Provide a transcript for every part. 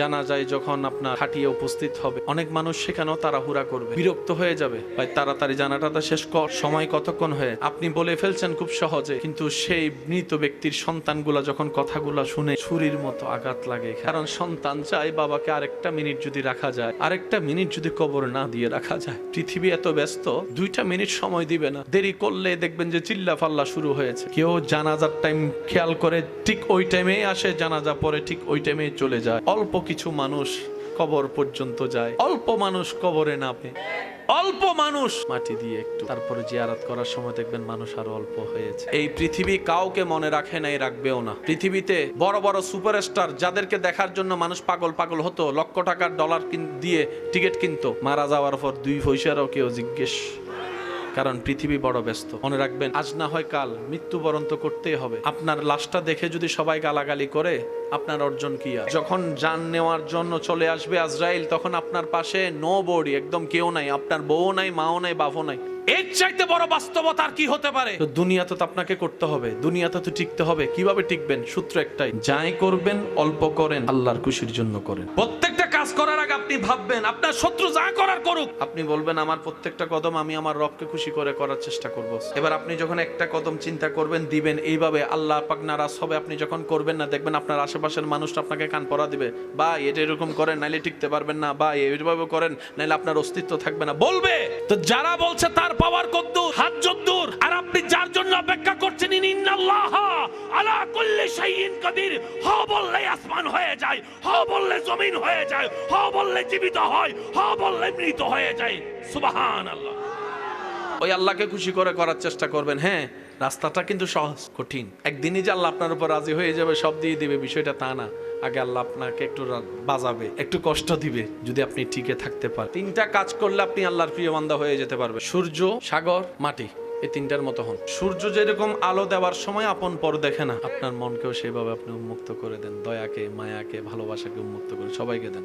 জানাজায় যখন আপনার খাটিয়ে উপস্থিত হবে, অনেক মানুষ সেখানেও তাড়াহুড়া করবে, বিরক্ত হয়ে যাবে, ভাই তাড়াতাড়ি জানাজাটা শেষ কর, সময় কতক্ষণ হয়ে। আপনি বলে ফেলছেন খুব সহজে, কিন্তু সেই মৃত ব্যক্তির সন্তানগুলা যখন কথাগুলা শুনে ছুরির মতো আঘাত লাগে। কারণ সন্তান চায় বাবাকে আরেকটা মিনিট যদি রাখা যায়, আরেকটা মিনিট যদি কবর না দিয়ে রাখা যায়। পৃথিবী এত ব্যস্ত, 2টা মিনিট সময় দিবে না। দেরি করলে দেখবেন যে চিল্লা ফাল্লা শুরু হয়েছে। কেউ জানাজার টাইম খেয়াল করে ঠিক ওই টাইমেই আসে, জানাজা পরে ঠিক ওই টাইমেই চলে যায়। অল্প কিছু মানুষ কবর পর্যন্ত যায়, অল্প মানুষ কবরে নামে, অল্প মানুষ মাটি দিয়ে একটু, তারপরে জিয়ারত করার সময় দেখবেন মানুষ আরো অল্প হয়েছে। এই পৃথিবী কাউকে মনে রাখে নাই, রাখবেও না। পৃথিবীতে বড় বড় সুপারস্টার যাদেরকে দেখার জন্য মানুষ পাগল পাগল হতো, লক্ষ টাকার ডলার দিয়ে টিকিট কিনতো, মারা যাওয়ার পর 2 পয়সারও কেউ জিজ্ঞেস। কারণ পৃথিবী বড় ব্যস্ত। মনে রাখবেন, আজ না হয় কাল মৃত্যুবরণ তো করতেই হবে। আপনার লাশটা দেখে যদি সবাই গালাগালি করে, আপনার অর্জন কি? যখন জান নেওয়ার জন্য চলে আসবে আজরাইল, তখন আপনার পাশে নো বডি, একদম কেউ নাই। আপনার বউ নাই, মাও নাই, বাপও নাই। এর চাইতে বড় বাস্তবতা আর কি হতে পারে? তো দুনিয়াতে তো আপনাকে করতে হবে, দুনিয়াতে তো টিকতে হবে। কিভাবে টিকবেন? সূত্র একটাই, যাই করবেন অল্প করেন, আল্লাহর খুশির জন্য করেন। প্রত্যেকটা কাজ করার আগে আপনি ভাববেন, আপনার শত্রু যা করার করুক, আপনি বলবেন আমার প্রত্যেকটা কদম আমি আমার রবকে খুশি করে করার চেষ্টা করব। এবার আপনি যখন একটা কদম চিন্তা করবেন, দিবেন, এইভাবে আল্লাহ পাক নারাজ হবে। আপনি যখন করবেন না, দেখবেন আপনার আশেপাশের মানুষটা আপনাকে কান পরা দিবে, বা এটা এরকম করেন নাইলে টিকতে পারবেন না, বা এইভাবে করেন নাইলে আপনার অস্তিত্ব থাকবে না, বলবে। তো যারা বলছে তার পাওয়ার কদ্দুর, হাত যদ্দুর, আর আপনি যার জন্য অপেক্ষা করছেন, ইন্নাল্লাহা আলা কুল্লি শাইইন কাদির, হ বললে আসমান হয়ে যায়, হ বললে জমিন হয়ে যায়, হ বললে জীবিত হয়, হ বললে মৃত হয়ে যায়। সুবহানাল্লাহ। ওই আল্লাহকে খুশি করে করার চেষ্টা করবেন। হ্যাঁ, রাস্তাটা কিন্তু সহজ, কঠিন। একদিনই যে আল্লাহ আপনার উপর রাজি হয়ে যাবে, সব দিয়ে দিবে, বিষয়টা তা না। আগে আল্লাহ আপনাকে একটু বাজাবে, একটু কষ্ট দিবে, যদি আপনি টিকে থাকতে পারেন। 3টা কাজ করলে আপনি আল্লাহর প্রিয় বান্দা হয়ে যেতে পারবে। সূর্য, সাগর, মাটি, এই 3টার মতো হন। সূর্য যেরকম আলো দেওয়ার সময় আপন পর দেখে না, আপনার মনকেও সেভাবে আপনি উন্মুক্ত করে দেন। দয়াকে, মায়াকে, ভালোবাসাকে উন্মুক্ত করে সবাইকে দেন,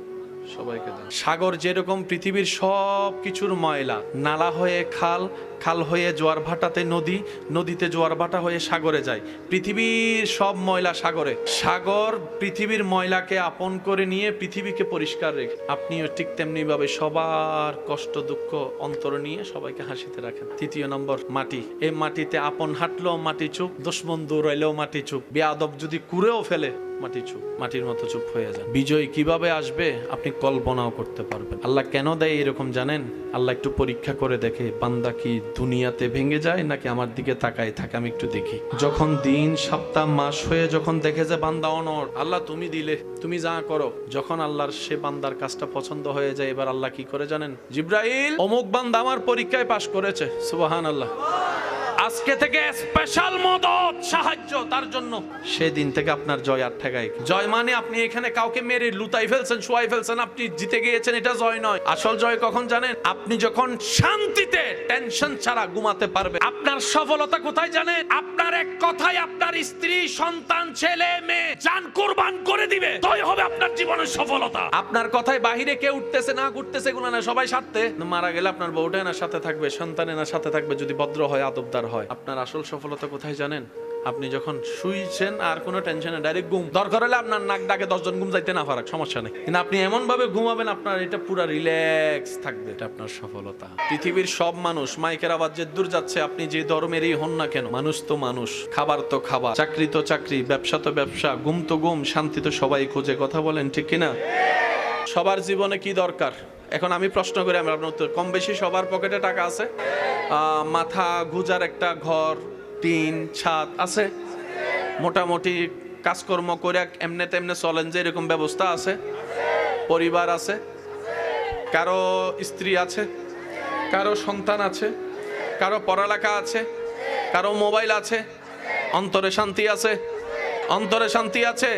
সবাইকে দেন। সাগর যেরকম পৃথিবীর সব কিছুর ময়লা, নালা হয়ে খাল, খাল হয়ে জোয়ার ভাটাতে নদী, নদীতে জোয়ার ভাটা হয়ে সাগরে যায়। পৃথিবীর সব ময়লা সাগরে। সাগর পৃথিবীর ময়লাকে আপন করে নিয়ে পৃথিবীকে পরিষ্কার রেখে, আপনিও ঠিক তেমনি ভাবে সবার কষ্ট দুঃখ অন্তরে নিয়ে সবাইকে হাসিতে রাখেন। 3 নম্বর, মাটি। এই মাটিতে আপন হাঁটলেও মাটি চুপ, দুশমন রইলেও মাটি চুপ, বেয়াদব যদি কুড়েও ফেলে মাটি চুপ, মাটির মতো চুপ হয়ে যান। বিজয় কিভাবে আসবে আপনি কল্পনাও করতে পারবেন। আল্লাহ কেন দেয় এরকম জানেন? আল্লাহ একটু পরীক্ষা করে দেখে, বান্দা কি দুনিয়াতে ভেঙে যায় নাকি আমার দিকে তাকায় থাকে, আমি একটু দেখি। যখন দিন, সপ্তাহ, মাস হয়ে যখন দেখে যে বান্দা অনড়, আল্লাহ তুমি দিলে, তুমি যা করো, যখন আল্লাহর সে বান্দার কাজটা পছন্দ হয়ে যায়, এবার আল্লাহ কি করে জানেন? জিব্রাইল, অমুক বান্দা আমার পরীক্ষায় পাশ করেছে, সুবহানাল্লাহ, আজকে থেকে স্পেশাল মদত, সাহায্য তার জন্য। সেদিন থেকে আপনার জয় আর ঠেকায়। জয় মানে আপনি এখানে কাউকে মেরে লুতাই ফেলছেন, শোয়াই ফেলছেন, আপনি জিতে গিয়েছেন, এটা জয় নয়। আসল জয় কখন জানেন? আপনি যখন শান্তিতে, টেনশন ছাড়া ঘুমাতে পারবেন। আপনার সফলতা কোথায় জানেন? আপনার এক কথায় আপনার স্ত্রী, সন্তান, ছেলে মেয়ে জান কুরবান করে দিবে, তাই হবে আপনার জীবনের সফলতা। আপনার কথায় বাহিরে কে উঠতেছে না উঠতেছে গুলো না, সবাই সাথে মারা গেলে আপনার বউটা না সাথে থাকবে, সন্তানে না সাথে থাকবে, যদি ভদ্র হয়, আদবদার হয়। আপনার আসল সফলতা কোথায় জানেন? আপনি যখন শুইছেন আর কোনো টেনশনে ডাইরেক্ট ঘুম, দরকার হলে আপনার নাক ডাকে 10 জন ঘুম যাইতে না পারাক, সমস্যা নেই, কিন্তু আপনি এমন ভাবে ঘুমাবেন আপনার এটা পুরো রিল্যাক্স থাকবে, এটা আপনার সফলতা। পৃথিবীর সব মানুষ, মাইকের আওয়াজ যে দূর যাচ্ছে, আপনি যে ধর্মেরই হন না কেন, মানুষ তো মানুষ, খাবার তো খাবার, চাকরি তো চাকরি, ব্যবসা তো ব্যবসা, ঘুম তো ঘুম, শান্তি তো সবাই খোঁজে, কথা বলেন ঠিক কিনা? সবার জীবনে কি দরকার? এখন আমি প্রশ্ন করি, আমার উত্তর, কম বেশি সবার পকেটে টাকা আছে, মাথা গুজার একটা ঘর, টিন ছাদ আছে, মোটামুটি কাজকর্ম করে এমনে তেমনে চলেন যে এরকম ব্যবস্থা আছে, পরিবার আছে, কারো স্ত্রী আছে, কারো সন্তান আছে, কারো পড়ালেখা আছে, কারো মোবাইল আছে, অন্তরে শান্তি আছে, অন্তরে শান্তি আছে।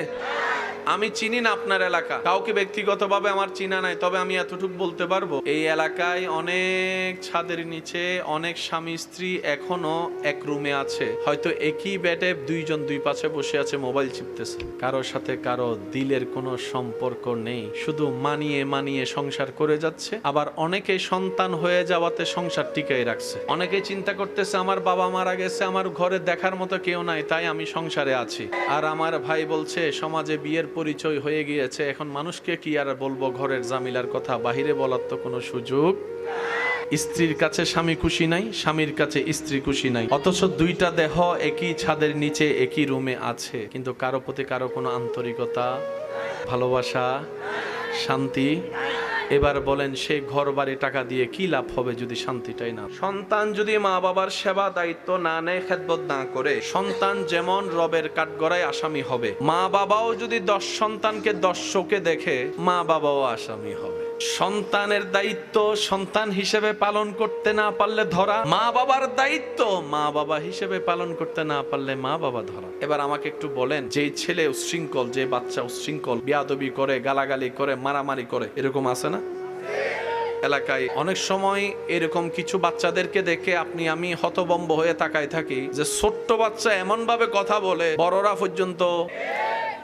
আমি চিনি না আপনার এলাকা, কাউকে ব্যক্তিগতভাবে আমার চিনা নাই, তবে আমি এতটুকু বলতে পারবো, এই এলাকায় অনেক ছাদের নিচে অনেক স্বামী স্ত্রী এখনো এক রুমে আছে, হয়তো একই বেডে 2 জন 2 পাশে বসে আছে, মোবাইল চিপতেছে, কারোর সাথে কারো দিলের কোনো সম্পর্ক নেই, শুধু মানিয়ে মানিয়ে সংসার করে যাচ্ছে। আবার অনেকে সন্তান হয়ে যাওয়াতে সংসার টিকাই রাখছে। অনেকে চিন্তা করতেছে আমার বাবা মারা গেছে, আমার ঘরে দেখার মতো কেউ নাই, তাই আমি সংসারে আছি। আর আমার ভাই বলছে সমাজে বিয়ের পরিচয় হয়ে গিয়েছে, এখন মানুষকে কি আর বলবো ঘরের জামিলার কথা, বাহিরে বলার তো কোনো সুযোগ। স্ত্রীর কাছে স্বামী খুশি নাই, স্বামীর কাছে স্ত্রী খুশি নাই, অথচ দুইটা দেহ একই ছাদের নিচে একই রুমে আছে, কিন্তু কারো প্রতি কারো কোনো আন্তরিকতা, ভালোবাসা, শান্তি। এবার বলেন সে ঘর বাড়ি টাকা দিয়ে কি লাভ হবে যদি শান্তিটাই না। সন্তান যদি মা বাবার সেবা দায়িত্ব না নেয়, খেদমত না করে, সন্তান যেমন রবের কাঠগড়ায় আসামি হবে, মা বাবাও যদি 10 সন্তানকে 10 চোখে দেখে, মা বাবাও আসামি হবে। সন্তানের দায়িত্ব সন্তান হিসেবে পালন করতে না পারলে ধরা, মা বাবার দায়িত্ব মা বাবা হিসেবে পালন করতে না পারলে মা বাবা ধরা। এবার আমাকে একটু বলেন, যে ছেলে উচ্ছৃঙ্খল, যে বাচ্চা উচ্ছৃঙ্খল, বিয়াদবি করে, গালাগালি করে, মারামারি করে, এরকম আছে না এলাকায়? অনেক সময় এরকম কিছু বাচ্চাদেরকে দেখে আপনি আমি হতভম্ব হয়ে তাকায় থাকি যে ছোট্ট বাচ্চা এমন ভাবে কথা বলে, বড়রা পর্যন্ত।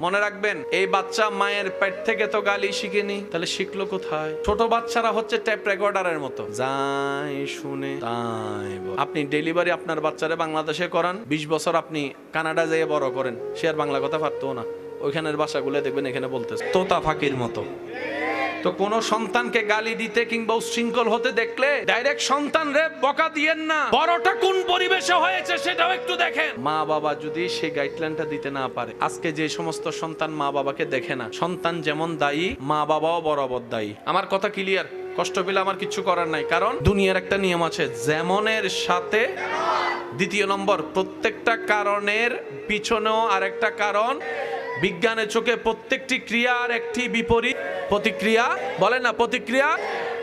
মনে রাখবেন, এই বাচ্চা মায়ের পেট থেকে তো গালি শিখেনি, তাহলে শিখলো কোথায়? ছোট বাচ্চারা হচ্ছে টেপ রেকর্ডারের মতো, যাই শুনে তাই বলে। আপনি ডেলিভারি আপনার বাচ্চারে বাংলাদেশে করান, 20 বছর আপনি কানাডা যেয়ে বড় করেন, সে আর বাংলা কথা পারতো না। ওইখানের ভাষাগুলো দেখবেন এখানে বলতেছে তোতা ফাঁকির মতো। তো কোন সন্তানকে গালি দিতে কিংবা উচ্ছৃঙ্খল হতে দেখলে ডাইরেক্ট সন্তান রে বকা দিয়েন না, বড়টা কোন পরিবেশে হয়েছে সেটাও একটু দেখেন। মা বাবা যদি সেই গাইডলাইনটা দিতে না পারে, আজকে যে সমস্ত সন্তান মা বাবাকে দেখে না, সন্তান যেমন দায়ী, মা বাবাও বরাবর দায়ী। আমার কথা ক্লিয়ার? কষ্ট পেলে আমার কিছু করার নাই, কারণ দুনিয়ার একটা নিয়ম আছে, যেমনের সাথে। দ্বিতীয় নম্বর, প্রত্যেকটা কারণের পিছনেও আরেকটা কারণ। বিজ্ঞানের চোখে প্রত্যেকটি ক্রিয়ার একটি বিপরীত প্রতিক্রিয়া, বলে না প্রতিক্রিয়া।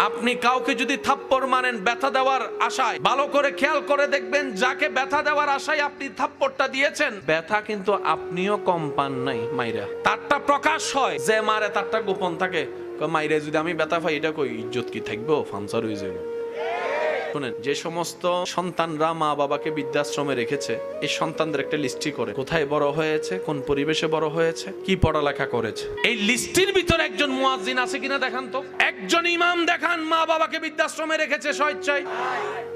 আপনি কাউকে যদি থাপ্পড় মারেন ব্যথা দেওয়ার আশায়, ভালো করে খেয়াল করে দেখবেন, যাকে ব্যথা দেওয়ার আশায় আপনি থাপ্পড়টা দিয়েছেন, ব্যথা কিন্তু আপনিও কম পান নাই মাইরা। তারটা প্রকাশ হয়, যে মারে তারটা গোপন থাকে। মাইরে যদি আমি ব্যথা পাই, এটা কই ইজ্জত কি থাকবো? ফাংসার হয়ে যাবে। শুনেন, যে সমস্ত সন্তানরা মা বাবাকে বৃদ্ধাশ্রমে রেখেছে, এই সন্তানদের একটা লিস্টি করে, কোথায় বড় হয়েছে, কোন পরিবেশে বড় হয়েছে, কি পড়ালেখা করেছে। এই লিস্টির ভিতরে একজন মুয়াজ্জিন আছে কিনা দেখান তো, একজন ইমাম দেখান মা বাবাকে বৃদ্ধাশ্রমে রেখেছে স্বেচ্ছায়।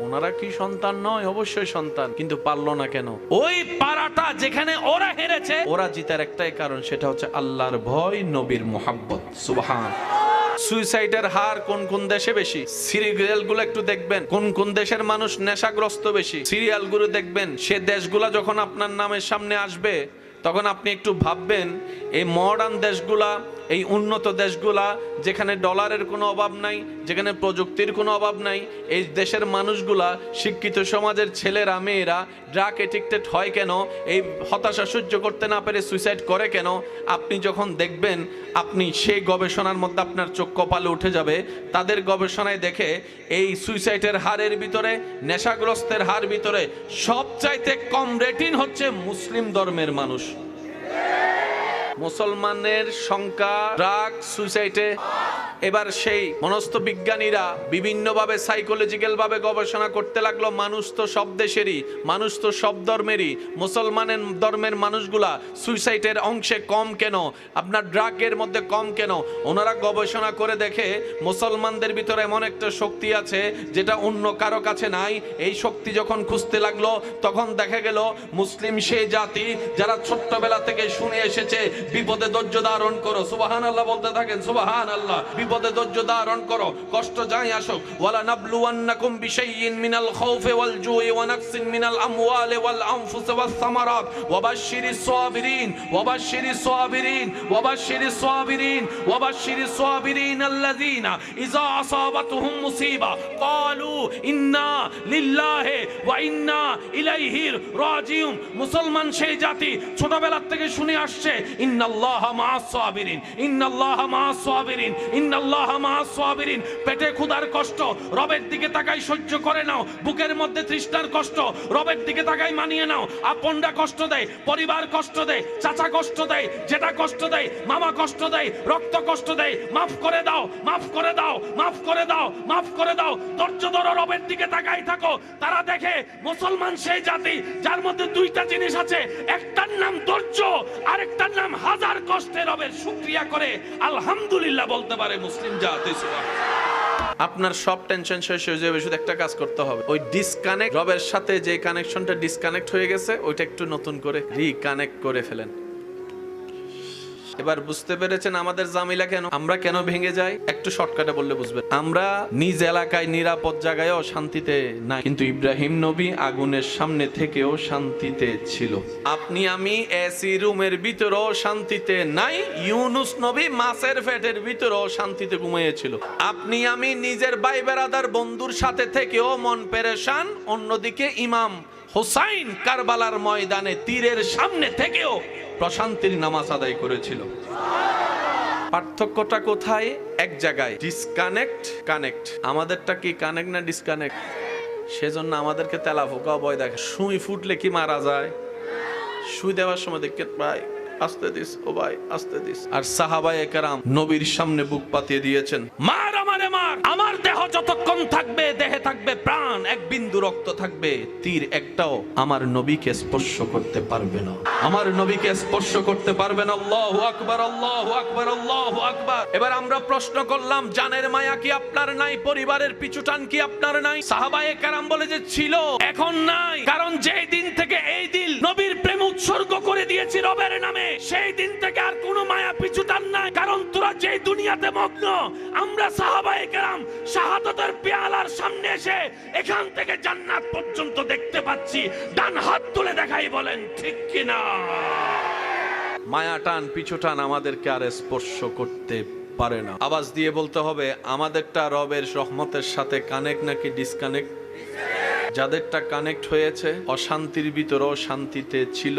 ওনারা কি সন্তান নয়? অবশ্যই সন্তান, কিন্তু পারলো না কেন? ওই পাড়াটা যেখানে ওরা হেরেছে, ওরা জিতার একটাই কারণ, সেটা হচ্ছে আল্লাহর ভয়, নবীর মুহাব্বত। সুবহান। সুইসাইডের হার কোন কোন দেশে বেশি? সিরিয়ালগুলো একটু দেখবেন, কোন কোন দেশের মানুষ নেশাগ্রস্ত বেশি, সিরিয়ালগুলো দেখবেন। সে দেশগুলা যখন আপনার নামের সামনে আসবে, তখন আপনি একটু ভাববেন, এই মডার্ন দেশগুলা, এই উন্নত দেশগুলা, যেখানে ডলারের কোনো অভাব নাই, যেখানে প্রযুক্তির কোনো অভাব নাই, এই দেশের মানুষগুলা, শিক্ষিত সমাজের ছেলেরা মেয়েরা ড্রাগ এডিক্টেড হয় কেন? এই হতাশা সহ্য করতে না পেরে সুইসাইড করে কেন? আপনি যখন দেখবেন, আপনি সেই গবেষণার মধ্যে আপনার চোখ কপালে উঠে যাবে। তাদের গবেষণায় দেখে এই সুইসাইডের হারের ভিতরে, নেশাগ্রস্তের হার ভিতরে সবচাইতে কম রেটিং হচ্ছে মুসলিম ধর্মের মানুষ। মুসলমানের সংখ্যা ড্রাগ সুইসাইডে। এবার সেই মনস্তবিজ্ঞানীরা বিভিন্নভাবে সাইকোলজিক্যাল ভাবে গবেষণা করতে লাগলো, মানুষ তো সব দেশেরই, মানুষ তো সব ধর্মেরই, মুসলমানের ধর্মের মানুষগুলা সুইসাইডের অংশে কম কেন, আপনার ড্রাগের মধ্যে কম কেন? ওনারা গবেষণা করে দেখে মুসলমানদের ভিতরে এমন একটা শক্তি আছে যেটা অন্য কারো কাছে নাই। এই শক্তি যখন খুঁজতে লাগলো, তখন দেখা গেল মুসলিম সেই জাতি যারা ছোট্টবেলা থেকে শুনে এসেছে, বিপদে ধৈর্য ধারণ করো, সুবহানাল্লাহ বলতে থাকেন, সুবহানাল্লাহ। বিপদে ধৈর্য ধারণ করো, কষ্ট যাই আসুক। ওয়ালা নাবলুওয়ান্নাকুম বিশাইইন মিনাল খাউফি ওয়াল জুই ওয়া নাকসিন মিনাল আমওয়ালি ওয়াল আনফুসি ওয়াস সামারাত ওয়াবাশশিরিস সাবিরিন ওয়াবাশশিরিস সাবিরিন ওয়াবাশশিরিস সাবিরিন ওয়াবাশশিরিস সাবিরিন আল্লাযীনা ইযা আসাবাতুহুম মুসিবা ক্বালু ইন্না লিল্লাহি ওয়া ইন্না ইলাইহি রাজিউন। মুসলমান সেই জাতি ছোটবেলা থেকে শুনে আসছে, ইন্নাল্লাহা মাআস সাবিরিন, ইন্নাল্লাহা মাআস সাবিরিন, ইন্নাল্লাহা মাআস সাবিরিন। পেটে ক্ষুধার কষ্ট রবের দিকে তাকাই সহ্য করে নাও, বুকের মধ্যে তৃষ্ণার কষ্ট রবের দিকে তাকাই মানিয়ে নাও। আপনরা কষ্ট দেয়, পরিবার কষ্ট দেয়, চাচা কষ্ট দেয়, জেঠা কষ্ট দেয়, মামা কষ্ট দেয়, রক্ত কষ্ট দেয়, মাফ করে দাও, মাফ করে দাও, মাফ করে দাও, মাফ করে দাও। ধৈর্য ধরো, রবের দিকে তাকাই থাকো। তারা দেখে মুসলমান সেই জাতি যার মধ্যে দুইটা জিনিস আছে, একটার নাম ধৈর্য, আরেকটার নাম হাজার কষ্টে রবের শুকরিয়া করে আলহামদুলিল্লাহ বলতে পারে মুসলিম জাতি। আপনার সব টেনশন শেষ হয়ে যাবে, শুধু একটা কাজ করতে হবে, ওই ডিসকানেক্ট, রবের সাথে যে কানেকশনটা ডিসকানেক্ট হয়ে গেছে, ওইটা একটু নতুন করে রিকানেক্ট করে ফেলেন। এবার বুঝতে পেরেছেন আমাদের জামিলা কেন, আমরা কেন ভেঙে যাই? একটু শর্টকাটে বললে বুঝবেন। আমরা নিজ এলাকায় নিরাপদ জায়গায়ও শান্তিতে নাই, কিন্তু ইব্রাহিম নবী আগুনের সামনে থেকেও শান্তিতে ছিল। আপনি আমি এসি রুমের ভিতরেও শান্তিতে নাই, ইউনুস নবী মাছের পেটের ভিতরেও শান্তিতে ঘুমিয়েছিল। আপনি আমি নিজের ভাই বেরাদার বন্ধুর সাথে থেকেও মন পেরেশান, অন্যদিকে ইমাম হুসাইন কারবালার ময়দানে তীরের সামনে থেকেও প্রশান্তির নামাজ আদায় করেছিল। পার্থক্যটা কোথায়? এক জায়গায় ডিসকানেক্ট কানেক্ট। আমাদেরটা কি কানেক্ট না ডিসকানেক্ট? সেজন্য আমাদেরকে তেলা ফোকা ভয় দেখে। সুই ফুটলে কি মারা যায়? সুই দেওয়ার সময় দেখে ভাই আস্তে দিস, ও ভাই আস্তে দিস। আর সাহাবায়ে কেরাম নবীর সামনে বুক পাতিয়ে দিয়েছেন, মার আমারে মার, আমার দেহ যতক্ষণ থাকবে, দেহে থাকবে প্রাণ, এক বিন্দু রক্ত থাকবে, তীর একটাও আমার নবীকে স্পর্শ করতে পারবে না, আমার নবীকে স্পর্শ করতে পারবে না। আল্লাহু আকবার, আল্লাহু আকবার, আল্লাহু আকবার। এবার আমরা প্রশ্ন করলাম, জানের মায়া কি আপনার নাই? পরিবারের পিছুটান কি আপনার নাই? সাহাবায়ে কেরাম বলে যে ছিল, এখন নাই। কারণ যেই দিন থেকে এই দিন নবীর প্রেম উৎসর্গ করে দিয়েছি রবের নামে, সেই দিন থেকে আর কোনো মায়া পিছুটান নাই। কারণ তোরা যেই দুনিয়াতে মগ্ন, আমরা সাহাবায়ে কেরাম শাহাদাতের পেয়ালার সামনে এসে এখান থেকে জান্নাত পর্যন্ত দেখতে পাচ্ছি। ডান হাত তুলে দেখাই, বলেন ঠিক কিনা? মায়া টান পিছু টান আমাদেরকে আর স্পর্শ করতে পারে না। আওয়াজ দিয়ে বলতে হবে, আমাদেরটা রবের রহমতের সাথে কানেক্ট নাকি ডিসকানেক্ট? যাদেরটা কানেক্ট হয়েছে অশান্তির ভিতরেও শান্তিতে ছিল,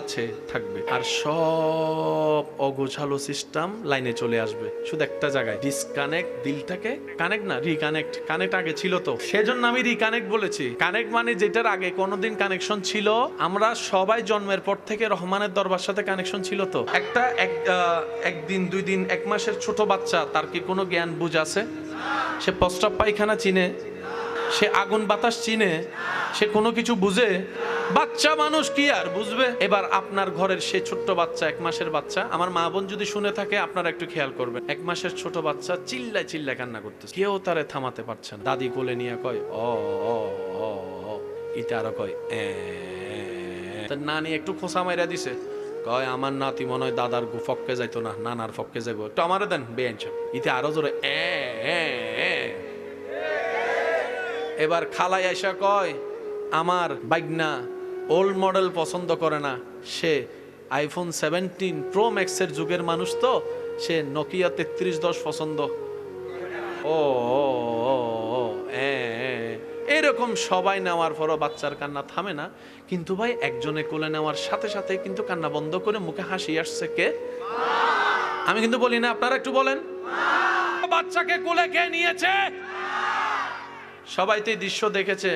আছে, থাকবে। আর সব অগোছালো সিস্টেম লাইনে চলে আসবে শুধু একটা জায়গায়, ডিসকানেক্ট। দিলটাকে কানেক্ট না, রিকানেক্ট। কানেক্ট আগে ছিল তো, সেজন্য আমি রিকানেক্ট বলেছি। কানেক্ট মানে যেটার আগে কোনোদিন কানেকশন ছিল। আমরা সবাই জন্মের পর থেকে রহমানের দরবার সাথে কানেকশন ছিল তো। একদিন, 2 দিন, 1 মাসের ছোট বাচ্চা, তার কি কোনো জ্ঞান বুঝ আছে? সে প্রস্রাব পায়খানা চিনে, সে আগুন বাতাস চিনে, সে কোনো কিছু বুঝে? বাচ্চা মানুষ কি আর বুঝবে? এবার আপনার ঘরের সে ছোট্ট বাচ্চা, 1 মাসের বাচ্চা, আমার মা বোন যদি শুনে থাকে আপনারা একটু খেয়াল করবেন, 1 মাসের ছোট বাচ্চা চিল্লায় চিল্লায় কান্না করতেছে, কেউ তারে থামাতে পারছে না। দাদি কোলে নিয়ে কয় ও ও ও, ইটা আরো কয় তার নানি একটু খোঁচা মাইরা দিছে, কয় আমার নাতি মনে হয় দাদার ফক্কে যাইতো না, নানার ফক্কে যাইবো, একটু আমারে দেন বেঞ্চ। ইতে আরো জোরে এবার খালাই আইসা কয় আমার বাইগনা ওল্ড মডেল পছন্দ করে না, সে আইফোন 17 প্রো ম্যাক্সের যুগের মানুষ, তো সে নোকিয়া 3310 পছন্দ। ও এরকম সবাই নেওয়ার পরও বাচ্চার কান্না থামে না। কিন্তু ভাই একজনে কোলে নেওয়ার সাথে সাথে কিন্তু কান্না বন্ধ করে মুখে হাসি আসছে কে? আমি কিন্তু বলি না, আপনারা একটু বলেন। বাচ্চাকে কোলে কে নিয়েছে? সবাই তো এই দৃশ্য দেখেছে,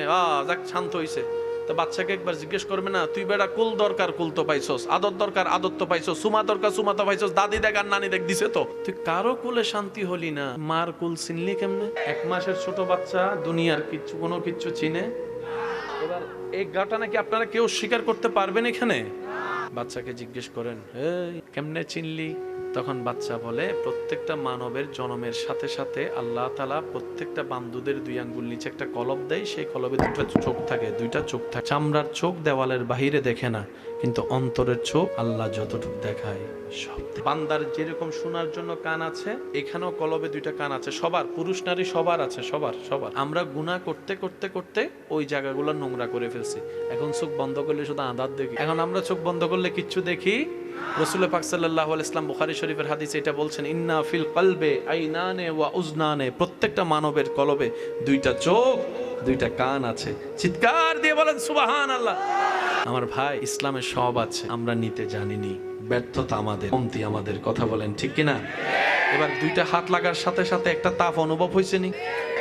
যাক শান্ত হইছে। তো বাচ্চাকে একবার জিজ্ঞেস করবে না, তুই বেটা কুল দরকার কুল তো পাইছস, আদর দরকার আদর তো পাইছস, সুমা দরকার সুমা তো পাইছস, দাদি দেখ আর নানি দেখ দিছে তো, তুই কারো কুলে শান্তি হলি না, মার কুল চিনলি কেমনে? 1 মাসের ছোট বাচ্চা দুনিয়ার কিছু কোনো কিছু চিনে? এবার এই ঘটনা কি আপনারা কেউ স্বীকার করতে পারবেন এখানে? বাচ্চাকে জিজ্ঞেস করেন, এই কেমনে চিনলি? তখন বাচ্চা বলে, প্রত্যেকটা মানবের জন্মের সাথে সাথে আল্লাহ তাআলা প্রত্যেকটা বান্দুদের 2 আঙ্গুল নিচে একটা কলব দেয়, সেই কলবে 2টা চোখ থাকে, 2টা চোখ থাকে। চামড়ার চোখ দেওয়ালের বাহিরে দেখে না, কিন্তু অন্তরের চোখ আল্লাহ যতটুকু দেখায় সব। বান্দার যেরকম শোনার জন্য কান আছে, এখানেও কলবে 2টা কান আছে, সবার, পুরুষ নারী সবার আছে, সবার। আমরা গুনাহ করতে করতে করতে ওই জায়গাগুলো নোংরা করে ফেলছি। এখন চোখ বন্ধ করলে শুধু আঁধার দেখি। এখন আমরা চোখ বন্ধ করলে কিচ্ছু দেখি। রাসূল পাক সাল্লাল্লাহু আলাইহি ওয়াসাল্লাম বুখারী শরীফের হাদিসে এটা বলছেন, ইন্না ফিল কলবে আইনানে ওয়া উজনানে, প্রত্যেকটা মানবের কলবে 2টা চোখ 2টা কান আছে। চিৎকার দিয়ে বলেন সুবহানাল্লাহ। আমার ভাই, ইসলামে সব আছে, আমরা নিতে জানিনি, ব্যর্থতা আমাদের, কমতি আমাদের। কথা বলেন ঠিক কিনা? এবার 2টা হাত লাগার সাথে সাথে একটা তাপ অনুভব হয়েছে নি?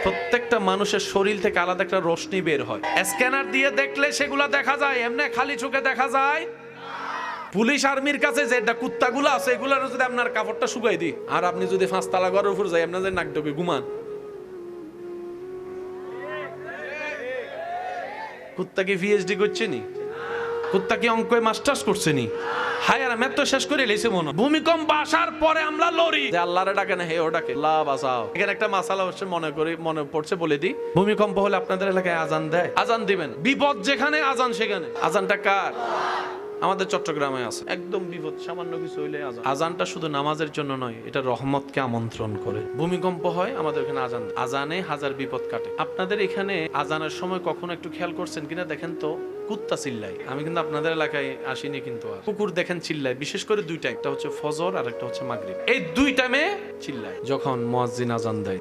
প্রত্যেকটা মানুষের শরীর থেকে আলাদা একটা রশ্মি বের হয়, স্ক্যানার দিয়ে দেখলে সেগুলা দেখা যায়, এমনি খালি চোখে দেখা যায়? পুলিশ আর্মির কাছে যেটা কুত্তাগুলো আছে, এগুলোর যদি আপনার কাপড়টা শুকাই দিই, আর আপনি যদি 5 তালা ঘরের উপর যাই, আপনার যে নাক ডকে ঘুমান, কুত্তা কি পিএইচডি করছে নি? কুত্তা কি অঙ্কে মাস্টার্স করছে নি? হায় আর মেত্র শেষ করে লেছে মনে। ভূমিকম্প আসার পরে আমরা লড়ি যে আল্লাহরে ডাকে না, হে ও ডাকে আল্লাহ বাঁচাও। এখানে একটা মাসালা হচ্ছে, মনে পড়ছে বলে দিই। ভূমিকম্প হলে আপনাদের এলাকায় আজান দেয়, আজান দিবেন। বিপদ যেখানে আজান সেখানে। আজানটা কার? আমাদের চট্টগ্রামে আছে, একদম বিপদ, সামান্য কিছু হইলে আজান। আজানটা শুধু নামাজের জন্য নয়, এটা রহমতকে আমন্ত্রণ করে। ভূমিকম্প হয়, আমাদের এখানে আজান, আজানে হাজার বিপদ কাটে। আপনাদের এখানে আজানের সময় কখনো একটু খেয়াল করছেন কিনা দেখেন তো, কুত্তা চিল্লায়। আমি কিন্তু আপনাদের এলাকায় আসিনি, কিন্তু আর কুকুর দেখেন চিল্লায়, বিশেষ করে দুইটা, একটা হচ্ছে ফজর আর একটা হচ্ছে মাগরিব। এই দুই টাইমে চিল্লায় যখন মুয়াজ্জিন আজান দেয়,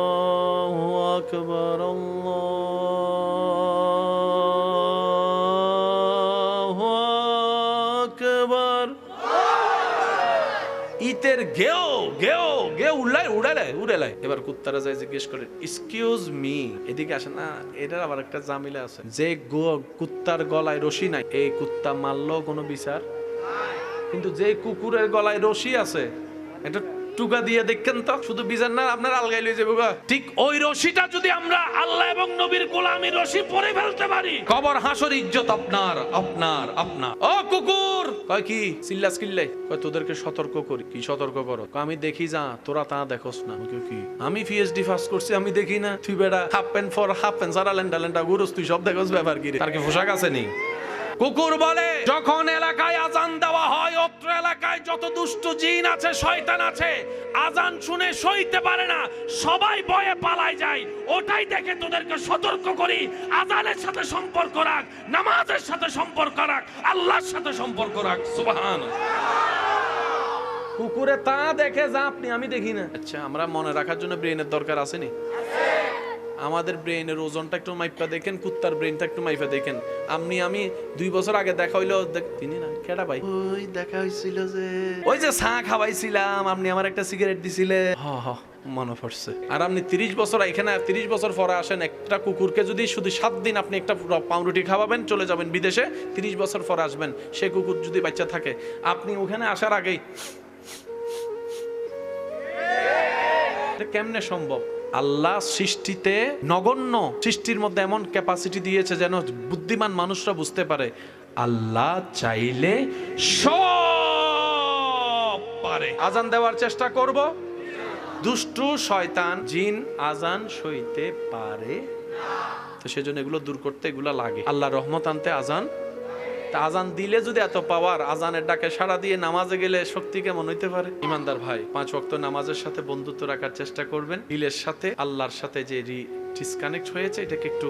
আল্লাহু আকবার, আল্লাহু আকবার। ইতের গেও গেও গেও উড়ালে। এবার কুত্তারা যায় জিজ্ঞেস করে, এক্সকিউজ মি, এদিকে আসে না। এটার আবার একটা জামিলা আছে, যে কুত্তার গলায় রশি নাই, এই কুত্তা মারলো কোনো বিচার, কিন্তু যে কুকুরের গলায় রশি আছে, এটা টুকা দিয়ে দেখেন তো, শুধু বিচার না, আপনার আলগাই লয়ে যাবে। ঠিক ওই রশিটা যদি আমরা আল্লাহ এবং নবীর গোলামি রশি পরে ফেলতে পারি, কবর হাসর ইজ্জত আপনার আপনার আপনার। ও কুকুর, কয় কি চিল্লাস কিল্লাই, কয় তোদেরকে সতর্ক করি। কি সতর্ক করো? আমি দেখি যা, তোরা তা দেখোস না। কি আমি পিএইচডি পাস করছি, আমি দেখি না? তুই বেটা half pant for half pant সারা লেন্ডা গুরুস, তুই সব দেখোস, ব্যাপার কি রে? তার কি পোশাক আছে নি? কুকুর বলে, যখন এলাকায় আজান দেওয়া হয়, অত্র এলাকায় যত দুষ্ট জিন আছে, শয়তান আছে, আজান শুনে সইতে পারে না, সবাই ভয়ে পালায় যায়। ওটাই দেখে তোদেরকে সতর্ক করি, আজানের সাথে সম্পর্ক রাখ, নামাজের সাথে সম্পর্ক রাখ, আল্লাহর সাথে সম্পর্ক রাখ। সুবহানাল্লাহ। কুকুরে তা দেখে যা আপনি, আমি দেখি না। আচ্ছা, আমরা মনে রাখার জন্য ব্রেনের দরকার আছে নি? আমাদের ব্রেনের ওজনটা একটু মাইপা দেখেন, কুত্তার ব্রেনটা একটু মাইপা দেখেন। আমি 2 বছর আগে দেখা হইলো, তিনি না কেডা ভাই, ওই দেখা হইছিল যে ওই যে চা খাওয়াইছিলাম, আপনি আমার একটা সিগারেট দিছিলে, মনে পড়ছে। আর আপনি 30 বছর এখানে, 30 বছর পরে আসেন, একটা কুকুরকে যদি শুধু 7 দিন আপনি একটা পাউরুটি খাওয়াবেন, চলে যাবেন বিদেশে, 30 বছর পরে আসবেন, সে কুকুর যদি বাচ্চা থাকে, আপনি ওখানে আসার আগেই কেমনে সম্ভব? আল্লাহ সৃষ্টিতে নগণ্য সৃষ্টির মধ্যে এমন ক্যাপাসিটি দিয়েছে যেন বুদ্ধিমান মানুষরা বুঝতে পারে, আল্লাহ চাইলে সব পারে। আজান দেওয়ার চেষ্টা করব, দুষ্টু শয়তান জিন আজান সইতে পারে তো সেজন্য এগুলো দূর করতে এগুলো লাগে। আল্লাহ রহমত আনতে আজান, আজান দিলে যদি এত পাওয়ার, আজানের ডাকে সাড়া দিয়ে নামাজে গেলে শক্তি কেমন হইতে পারে? ইমানদার ভাই, 5 ওয়াক্ত নামাজের সাথে বন্ধুত্ব রাখার চেষ্টা করবেন। দিলের সাথে, আল্লাহর সাথে যে ডিসকানেক্ট হয়েছে, এটাকে একটু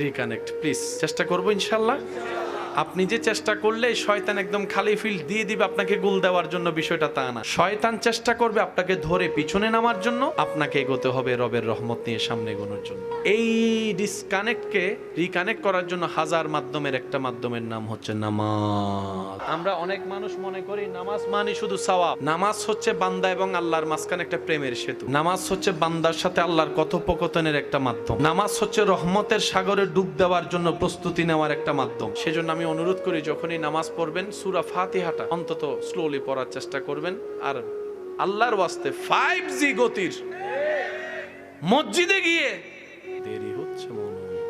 রিকানেক্ট প্লিজ চেষ্টা করবো ইনশাল্লাহ। আপনি যে চেষ্টা করলে শয়তান একদম খালি ফিল্ড দিয়ে দিবে আপনাকে গোল দেওয়ার জন্য, বিষয়টা তা না। শয়তান চেষ্টা করবে আপনাকে ধরে পিছনে নামার জন্য, আপনাকে এগোতে হবে রবের রহমত নিয়ে সামনে এগোনোর জন্য। এই ডিসকানেক্টকে রিকানেক্ট করার জন্য হাজার মাধ্যমের একটা মাধ্যমের নাম হচ্ছে নামাজ। আমরা অনেক মানুষ মনে করি নামাজ মানে শুধু সওয়াব। নামাজ হচ্ছে বান্দা এবং আল্লাহর মাঝখানে একটা প্রেমের সেতু। নামাজ হচ্ছে বান্দার সাথে আল্লাহর কথোপকথনের একটা মাধ্যম। নামাজ হচ্ছে রহমতের সাগরে ডুব দেওয়ার জন্য প্রস্তুতি নেওয়ার একটা মাধ্যম। সেজন্য আমি অনুরোধ করি, যখনই নামাজ পড়বেন সূরা ফাতিহাটা অন্তত স্লোলি পড়ার চেষ্টা করবেন। আর আল্লাহর ওয়াস্তে 5G গতির মসজিদে গিয়ে দেরি হচ্ছে মনে হয়,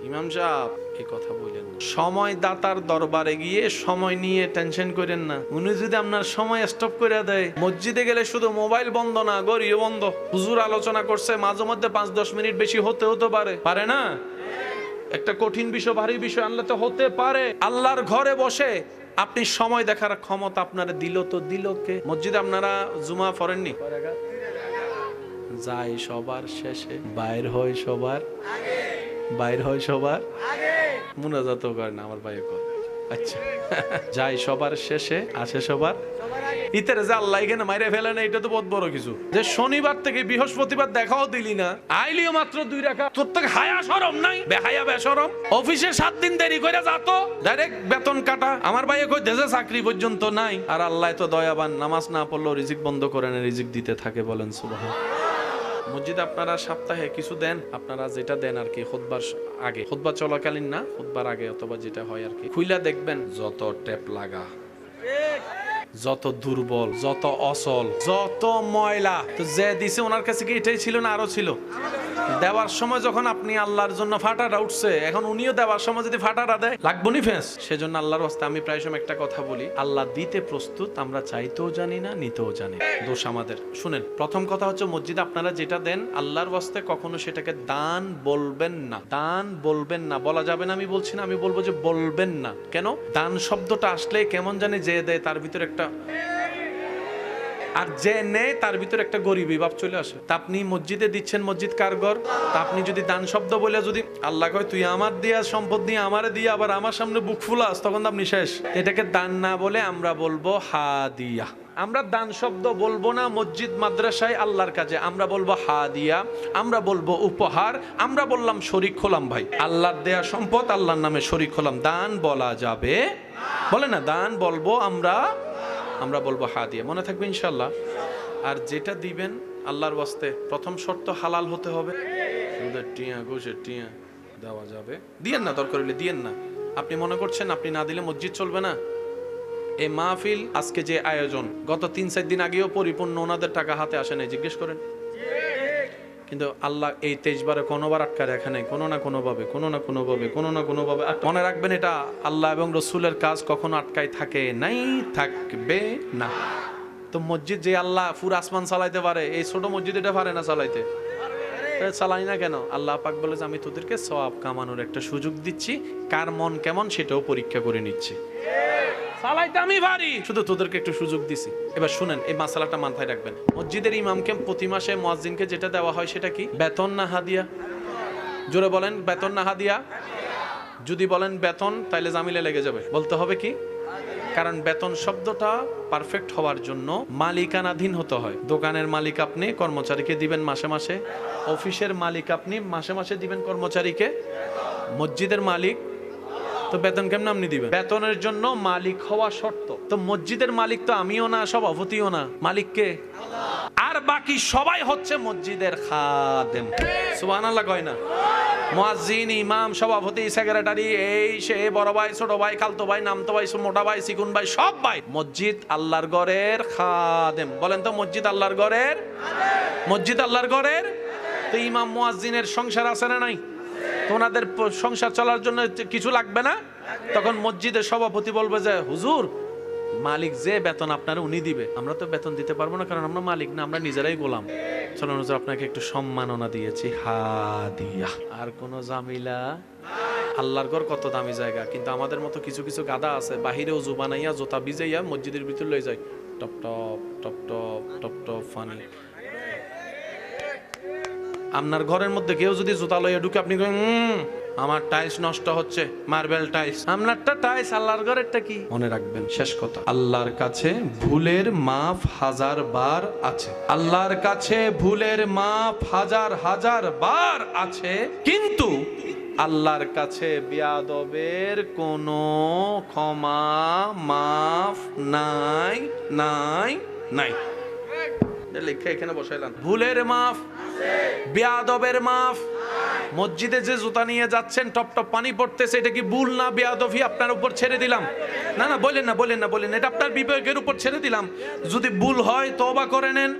ইমাম সাহেব এই কথা বলেন না। সময় দাতার দরবারে গিয়ে সময় নিয়ে টেনশন করেন না। উনি যদি আপনার সময় স্টপ করে দেয়, মসজিদে গেলে শুধু মোবাইল বন্ধ না, গড়িও বন্ধ। হুজুর আলোচনা করছে, মাঝে মধ্যে 5-10 মিনিট বেশি হতে পারে না? একটা কঠিন বিষয়, ভারী বিষয় আনলে তো হতে পারে। আল্লাহর ঘরে বসে আপনি সময় দেখার ক্ষমতা আপনার দিল তো দিল কে? মসজিদে আপনারা জুমা পড়েননি? যায় সবার শেষে, বাইর হয় সবার আগে। মুনাজাতও করেন আমার ভাই করে। আচ্ছা, যায় সবার শেষে, আসে সবার ইতের যে আল্লাহ এখানে মাইরে ফেলে না, এটা তো বহুত বড় কিছু। যে শনিবার থেকে বৃহস্পতিবার দেখাও দিলি না, আইলিও মাত্র 2 রাকাত, তোর থেকে হায়া শরম নাই? বেহায়া বেশরম। অফিসে 7 দিন দেরি করে যাতো, ডাইরেক্ট বেতন কাটা। আমার ভাইয়ে কই দেশে চাকরি পর্যন্ত নাই। আর আল্লাহ তো দয়াবান, নামাজ না পড়লেও রিজিক বন্ধ করে না, রিজিক দিতে থাকে। বলেন সুবহানাল্লাহ। মসজিদে আপনারা সপ্তাহে কিছু দেন, আপনারা যেটা দেন আর কি, খুতবার আগে, খুতবা চলাকালীন না, খুতবার আগে অথবা যেটা হয় আর কি, খুইলা দেখবেন যত ট্যাপ লাগা, যত দুর্বল, যত অসল, যত ময়লা, তো যে দিছে ওনার কাছে কি এটাই ছিল না আরো ছিল? দেওয়ার সময় যখন আপনি আল্লাহর জন্য ফাটাটা উঠছে, এখন উনিও দেওয়ার সময় যদি ফাটাটা দেয় লাগবো নি ফেস। সেজন্য আল্লাহর ওয়াস্তে আমি প্রায় সময় একটা কথা বলি, আল্লাহ দিতে প্রস্তুত, আমরা চাইতেও জানি না, নিতেও জানি না, দোষ আমাদের। শুনেন, প্রথম কথা হচ্ছে মসজিদে আপনারা যেটা দেন আল্লাহর ওয়াস্তে কখনো সেটাকে দান বলবেন না। দান বলবেন না, বলা যাবে না আমি বলছি না, আমি বলবো যে বলবেন না। কেন? দান শব্দটা আসলে কেমন জানি যে দেয় তার ভিতরে একটা, আর যে নেয় তার ভিতরে একটা গরিবী ভাব চলে আসে। তা আপনি মসজিদে দিচ্ছেন, মসজিদ কার ঘর? তা আপনি যদি দান শব্দ বলে যদি আল্লাহ কয় তুই আমার দিয়া সম্পদ দিয়ে আমারে দিয়ে আবার আমার সামনে বুক ফুলাস, তখন তো আপনি শেষ। এটাকে দান না বলে আমরা বলবো হাদিয়া। আমরা দান শব্দ বলবো না মসজিদ মাদ্রাসায় আল্লাহর কাজে, আমরা বলবো হাদিয়া, আমরা বলবো উপহার, আমরা বললাম শরীক হলাম। ভাই, আল্লাহর দেয়া সম্পদ আল্লাহর নামে শরীক হলাম, দান বলা যাবে? বলে না, দান বলবো আমরা বলবো হাদিয়া। মনে থাকবে ইনশাল্লাহ। আর যেটা দিবেন আল্লাহর ওয়াস্তে প্রথম শর্ত হালাল হতে হবে। সুদের টিয়া, ঘুষের টিয়া দেওয়া যাবে? দিয়েন না, দরকার হলে দিয়েন না। আপনি মনে করছেন আপনি না দিলে মসজিদ চলবে না? এই মাহফিল আজকে যে আয়োজন, গত 3-4 দিন আগেও পরিপূর্ণ, ওনাদের টাকা হাতে আসে নাই, জিজ্ঞেস করেন। কিন্তু আল্লাহ এই 23 বারে কোনোবার আটকা রাখে নাই, কোনো না কোনোভাবে মনে রাখবেন, এটা আল্লাহ এবং রসুলের কাজ, কখনো আটকায় থাকে নাই, থাকবে না। তো মসজিদ যে আল্লাহ পুরো আসমান চালাইতে পারে, এই ছোট মসজিদ এটা পারে না চালাইতে? চালাই না কেন? আল্লাহ পাক বলে যে আমি তোদেরকে সওয়াব কামানোর একটা সুযোগ দিচ্ছি, কার মন কেমন সেটাও পরীক্ষা করে নিচ্ছি। চালাইতে আমি পারি, শুধু তোদেরকে একটু সুযোগ দিছি। এবার শুনেন, এই মাসালাটা মাথায় রাখবেন। মসজিদের ইমামকে প্রতি মাসে মুয়াজ্জিনকে যেটা দেওয়া হয় সেটা কি? বেতন না হাদিয়া? জোরে বলেন, বেতন না হাদিয়া? যদি বলেন বেতন, তাইলে জামিলে লেগে যাবে। বলতে হবে কি? কারণ বেতন শব্দটা পারফেক্ট হওয়ার জন্য মালিকানাধীন হতে হয়। দোকানের মালিক আপনি, কর্মচারীকে দিবেন মাসে মাসে। অফিসের মালিক আপনি, মাসে মাসে দিবেন কর্মচারীকে। মসজিদের মালিক তো বেতন কেমন আপনি দিবেন? বেতনের জন্য মালিক হওয়া শর্ত। তো মসজিদের মালিক তো আমিও না, সভাপতিও না, মালিক কে? আর বাকি সবাই হচ্ছে মসজিদের খাদেম। সুবহানাল্লাহ কয় না? মুয়াজ্জিন, ইমাম, সভাপতি, সেক্রেটারি, এই সে, বড় ভাই, ছোট ভাই, খালতো ভাই, নামতো ভাই, মোটা ভাই, চিকুন ভাই, সব ভাই। মসজিদ আল্লাহর ঘরের খাদেম। বলেন তো, মসজিদ আল্লাহর ঘরের, মসজিদ আল্লাহর ঘরের। তো ইমাম মুয়াজ্জিনের সংসার আছে না নাই? তো ওনাদের সংসার চলার জন্য কিছু লাগবে না? তখন মসজিদের সভাপতি বলবে যে হুজুর, মালিক যে বেতন আপনারা উনি দিবে, আমরা তো বেতন দিতে পারবো না, কারণ আমরা মালিক না, আমরা নিজেরাই গোলাম। চলুন হুজুর, আপনাকে একটু সম্মাননা দিয়েছি, হাদিয়া। আর কোনো ঝামেলা? আল্লাহর ঘর কত দামি জায়গা, কিন্তু আমাদের মতো কিছু কিছু গাদা আছে, বাহিরে উজু বানাইয়া জোতা ভিজাইয়া মসজিদের ভিতর লয়ে যায়, top top top top top top funny. আপনার ঘরের মধ্যে কেউ যদি জুতা লইয়া ঢুকে, আপনি আমার টাইলস নষ্ট হচ্ছে, মার্বেল টাইলস। আপনারটা টাইলস, আল্লাহর ঘরেরটা কি? মনে রাখবেন, শেষ কথা, আল্লাহর কাছে ভুলের মাফ 1000 বার আছে। আল্লাহর কাছে ভুলের মাফ 1000 বার আছে, কিন্তু আল্লাহর কাছে বেয়াদবের কোনো ক্ষমা মাফ নাই নাই নাই। লেখা এখানে বসাইলাম, ভুলের মাফ, বেয়াদবের মাফ। মসজিদে যে জুতা নিয়ে যাচ্ছেন, টপ টপ পানি পড়তেছে, এটা কি ভুল না বেয়াদবি? আপনার উপর ছেড়ে দিলাম। না না, বলেন না, বলেন না, বলেন, এটা আপনার বিবেকের উপর ছেড়ে দিলাম। যদি ভুল হয় তওবা করে নেন,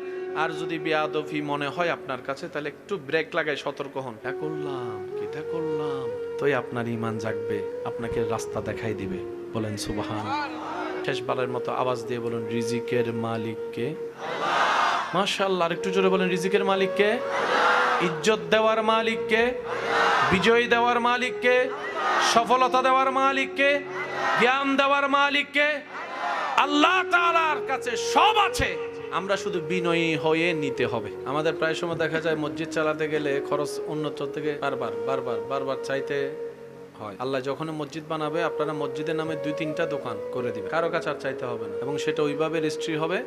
আর যদি বেয়াদবি মনে হয় আপনার কাছে, তাহলে একটু ব্রেক লাগাই সতর্ক হন। এটা করলাম, কিটা করলাম, তোই আপনার ঈমান জাগবে, আপনাকে রাস্তা দেখাই দিবে। বলেন সুবহান। শেষবারের মতো আওয়াজ দিয়ে বলুন, রিজিকের মালিককে আল্লাহ। মাশাআল্লাহ, আরেকটু জোরে বলেন, রিজিকের মালিককে, ইজ্জত দেওয়ার মালিককে, বিজয় দেওয়ার মালিককে, সফলতা দেওয়ার মালিককে, জ্ঞান দেওয়ার মালিককে। আল্লাহ তাআলার কাছে সব আছে, আমরা শুধু বিনয়ী হয়ে নিতে হবে। আমাদের প্রায় সময় দেখা যায় মসজিদ চালাতে গেলে খরচ উন্নত থেকে বারবার চাইতে হয়। আল্লাহ যখন মসজিদ বানাবে, আপনারা মসজিদের নামে 2-3টা দোকান করে দিবে, কারো কাছে আর চাইতে হবে না, এবং সেটা ওইভাবে রেজিস্ট্রি হবে।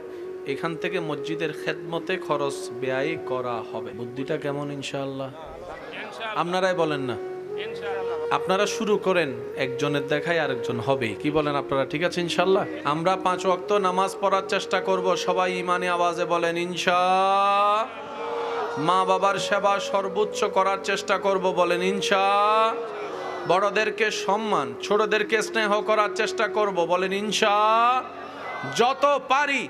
এখান থেকে মসজিদের খেদমতে খরচ ব্যয় করা হবে। বুদ্ধিটা কেমন? ইনশাআল্লাহ আপনারাই বলেন না, আপনারা শুরু করেন, একজনের দেখায় আরেকজন হবে। কি বলেন আপনারা? ঠিক আছে ইনশাআল্লাহ। আমরা 5 ওয়াক্ত নামাজ পড়ার চেষ্টা করব, সবাই ইমানি আওয়াজে বলেন ইনশাআল্লাহ। মা বাবার সেবা সর্বোচ্চ করার চেষ্টা করব, বলেন ইনশাআল্লাহ। বড়দেরকে সম্মান, ছোটদেরকে স্নেহ করার চেষ্টা করব, বলেন ইনশাআল্লাহ। যত পারি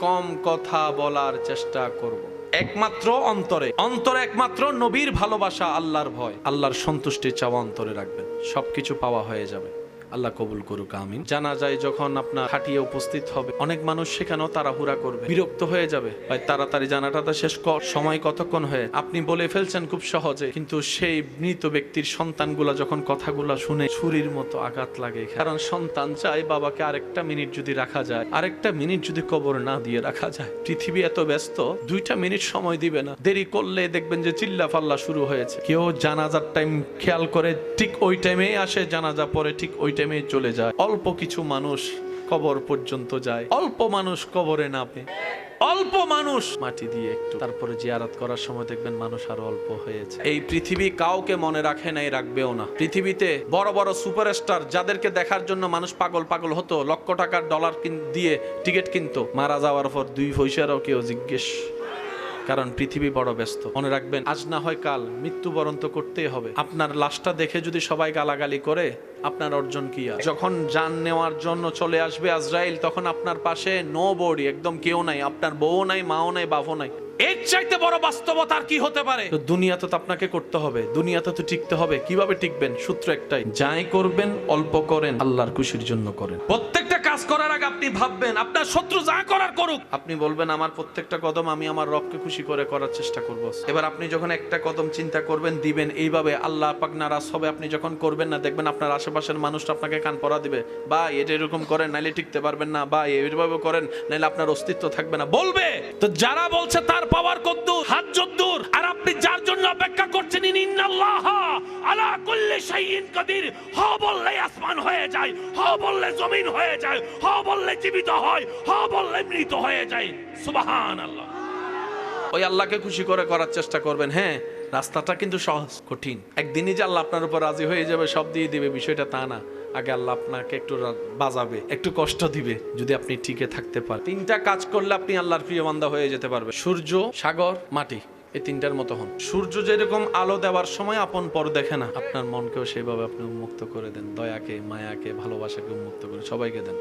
কম কথা বলার চেষ্টা করব। একমাত্র অন্তরে, অন্তরে একমাত্র নবীর ভালোবাসা, আল্লাহর ভয়, আল্লাহর সন্তুষ্টি চাওয়া অন্তরে রাখবেন, সবকিছু পাওয়া হয়ে যাবে। আল্লাহ কবুল করুক, আমিন। জানাজায় যখন আপনার হাঁটিয়ে উপস্থিত হবে, অনেক মানুষ সেখানেও তাড়াহুড়া করবে, বিরক্ত হয়ে যাবে, ভাই তাড়াতাড়ি জানাজাটা শেষ কর, সময় কতক্ষণ হয়ে। আপনি বলে ফেলছেন খুব সহজে, কিন্তু সেই মৃত ব্যক্তির সন্তানগুলা যখন কথাগুলা শুনে ছুরির মতো আঘাত লাগে। কারণ সন্তান চায় বাবাকে আরেকটা মিনিট যদি রাখা যায়, আরেকটা মিনিট যদি কবর না দিয়ে রাখা যায়। পৃথিবী এত ব্যস্ত, 2টা মিনিট সময় দিবে না। দেরি করলে দেখবেন যে চিল্লা ফাল্লা শুরু হয়েছে। কেউ জানাজার টাইম খেয়াল করে ঠিক ওই টাইমেই আসে, জানাজা পরে ঠিক ওই টাইমে চলে যায়। অল্প কিছু মানুষ কবর পর্যন্ত যায়, অল্প মানুষ কবরে নামে, অল্প মানুষ মাটি দিয়ে একটু তারপরে জিয়ারত করার সময় দেখবেন মানুষ আরো অল্প হয়েছে। এই পৃথিবী কাউকে মনে রাখে নাই, রাখবেও না। পৃথিবীতে বড় বড় সুপারস্টার যাদেরকে দেখার জন্য মানুষ পাগল পাগল হতো, লক্ষ টাকার ডলার দিয়ে টিকিট কিনতো, মারা যাওয়ার পর 2 পয়সারও কেউ জিজ্ঞেস। কারণ পৃথিবী বড় ব্যস্ত। মনে রাখবেন, আজ না হয় কাল মৃত্যুবরণ তো করতেই হবে। আপনার লাশটা দেখে যদি সবাই গালাগালি করে, আপনার অর্জন কি? যখন জান নেওয়ার জন্য চলে আসবে আজরাইল, তখন আপনার পাশে নো বডি, একদম কেউ নাই, আপনার বউ নাই, মাও নাই, বাপও নাই। এর চাইতে বড় বাস্তবতা আর কি হতে পারে? তো দুনিয়াতে তো আপনাকে করতে হবে, দুনিয়াতে তো টিকতে হবে। কিভাবে টিকবেন? সূত্র একটাই, যাই করবেন অল্প করেন, আল্লাহর খুশির জন্য করেন। প্রত্যেকটা কাজ করার আগে আপনি ভাববেন আপনার শত্রু যা করার করুক, আপনি বলবেন আমার প্রত্যেকটা কদম আমি আমার রবকে খুশি করে করার চেষ্টা করব। এবার আপনি যখন একটা কদম চিন্তা করবেন, দিবেন, এইভাবে আল্লাহ পাক নারাজ হবে। আপনি যখন করবেন না, দেখবেন আপনার আশেপাশের মানুষটা আপনাকে কান পড়া দিবে, বা এটা এরকম করেন নাইলে টিকতে পারবেন না, বা এইভাবে করেন নাইলে আপনার অস্তিত্ব থাকবে না, বলবে। তো যারা বলছে তার পাওয়ার কদ্দুর, হাত যদ্দুর, আর আপনি যার জন্য অপেক্ষা করছেন, ইন্নাল্লাহা আলা কুল্লি শাইইন কাদির, হ বললে আসমান হয়ে যায়, হ বললে জমিন হয়ে যায়, হ বললে জীবিত হয়, হ বললে মৃত হয়ে যায়। সুবহানাল্লাহ। ওই আল্লাহকে খুশি করে করার চেষ্টা করবেন। হ্যাঁ, রাস্তাটা কিন্তু সহজ, কঠিন। একদিনই যে আল্লাহ আপনার উপর রাজি হয়ে যাবে, সব দিয়ে দিবে, বিষয়টা তা না। আগে আল্লাহ আপনাকে একটু বাজাবে, একটু কষ্ট দিবে, যদি আপনি টিকে থাকতে পারেন। 3টা কাজ করলে আপনি আল্লাহর প্রিয় বান্দা হয়ে যেতে পারবে। সূর্য, সাগর, মাটি, এই 3টার মতো হন। সূর্য যেরকম আলো দেওয়ার সময় আপন পর দেখে না, আপনার মনকেও সেভাবে আপনি উন্মুক্ত করে দেন। দয়াকে, মায়াকে, ভালোবাসাকে উন্মুক্ত করে সবাইকে দেন,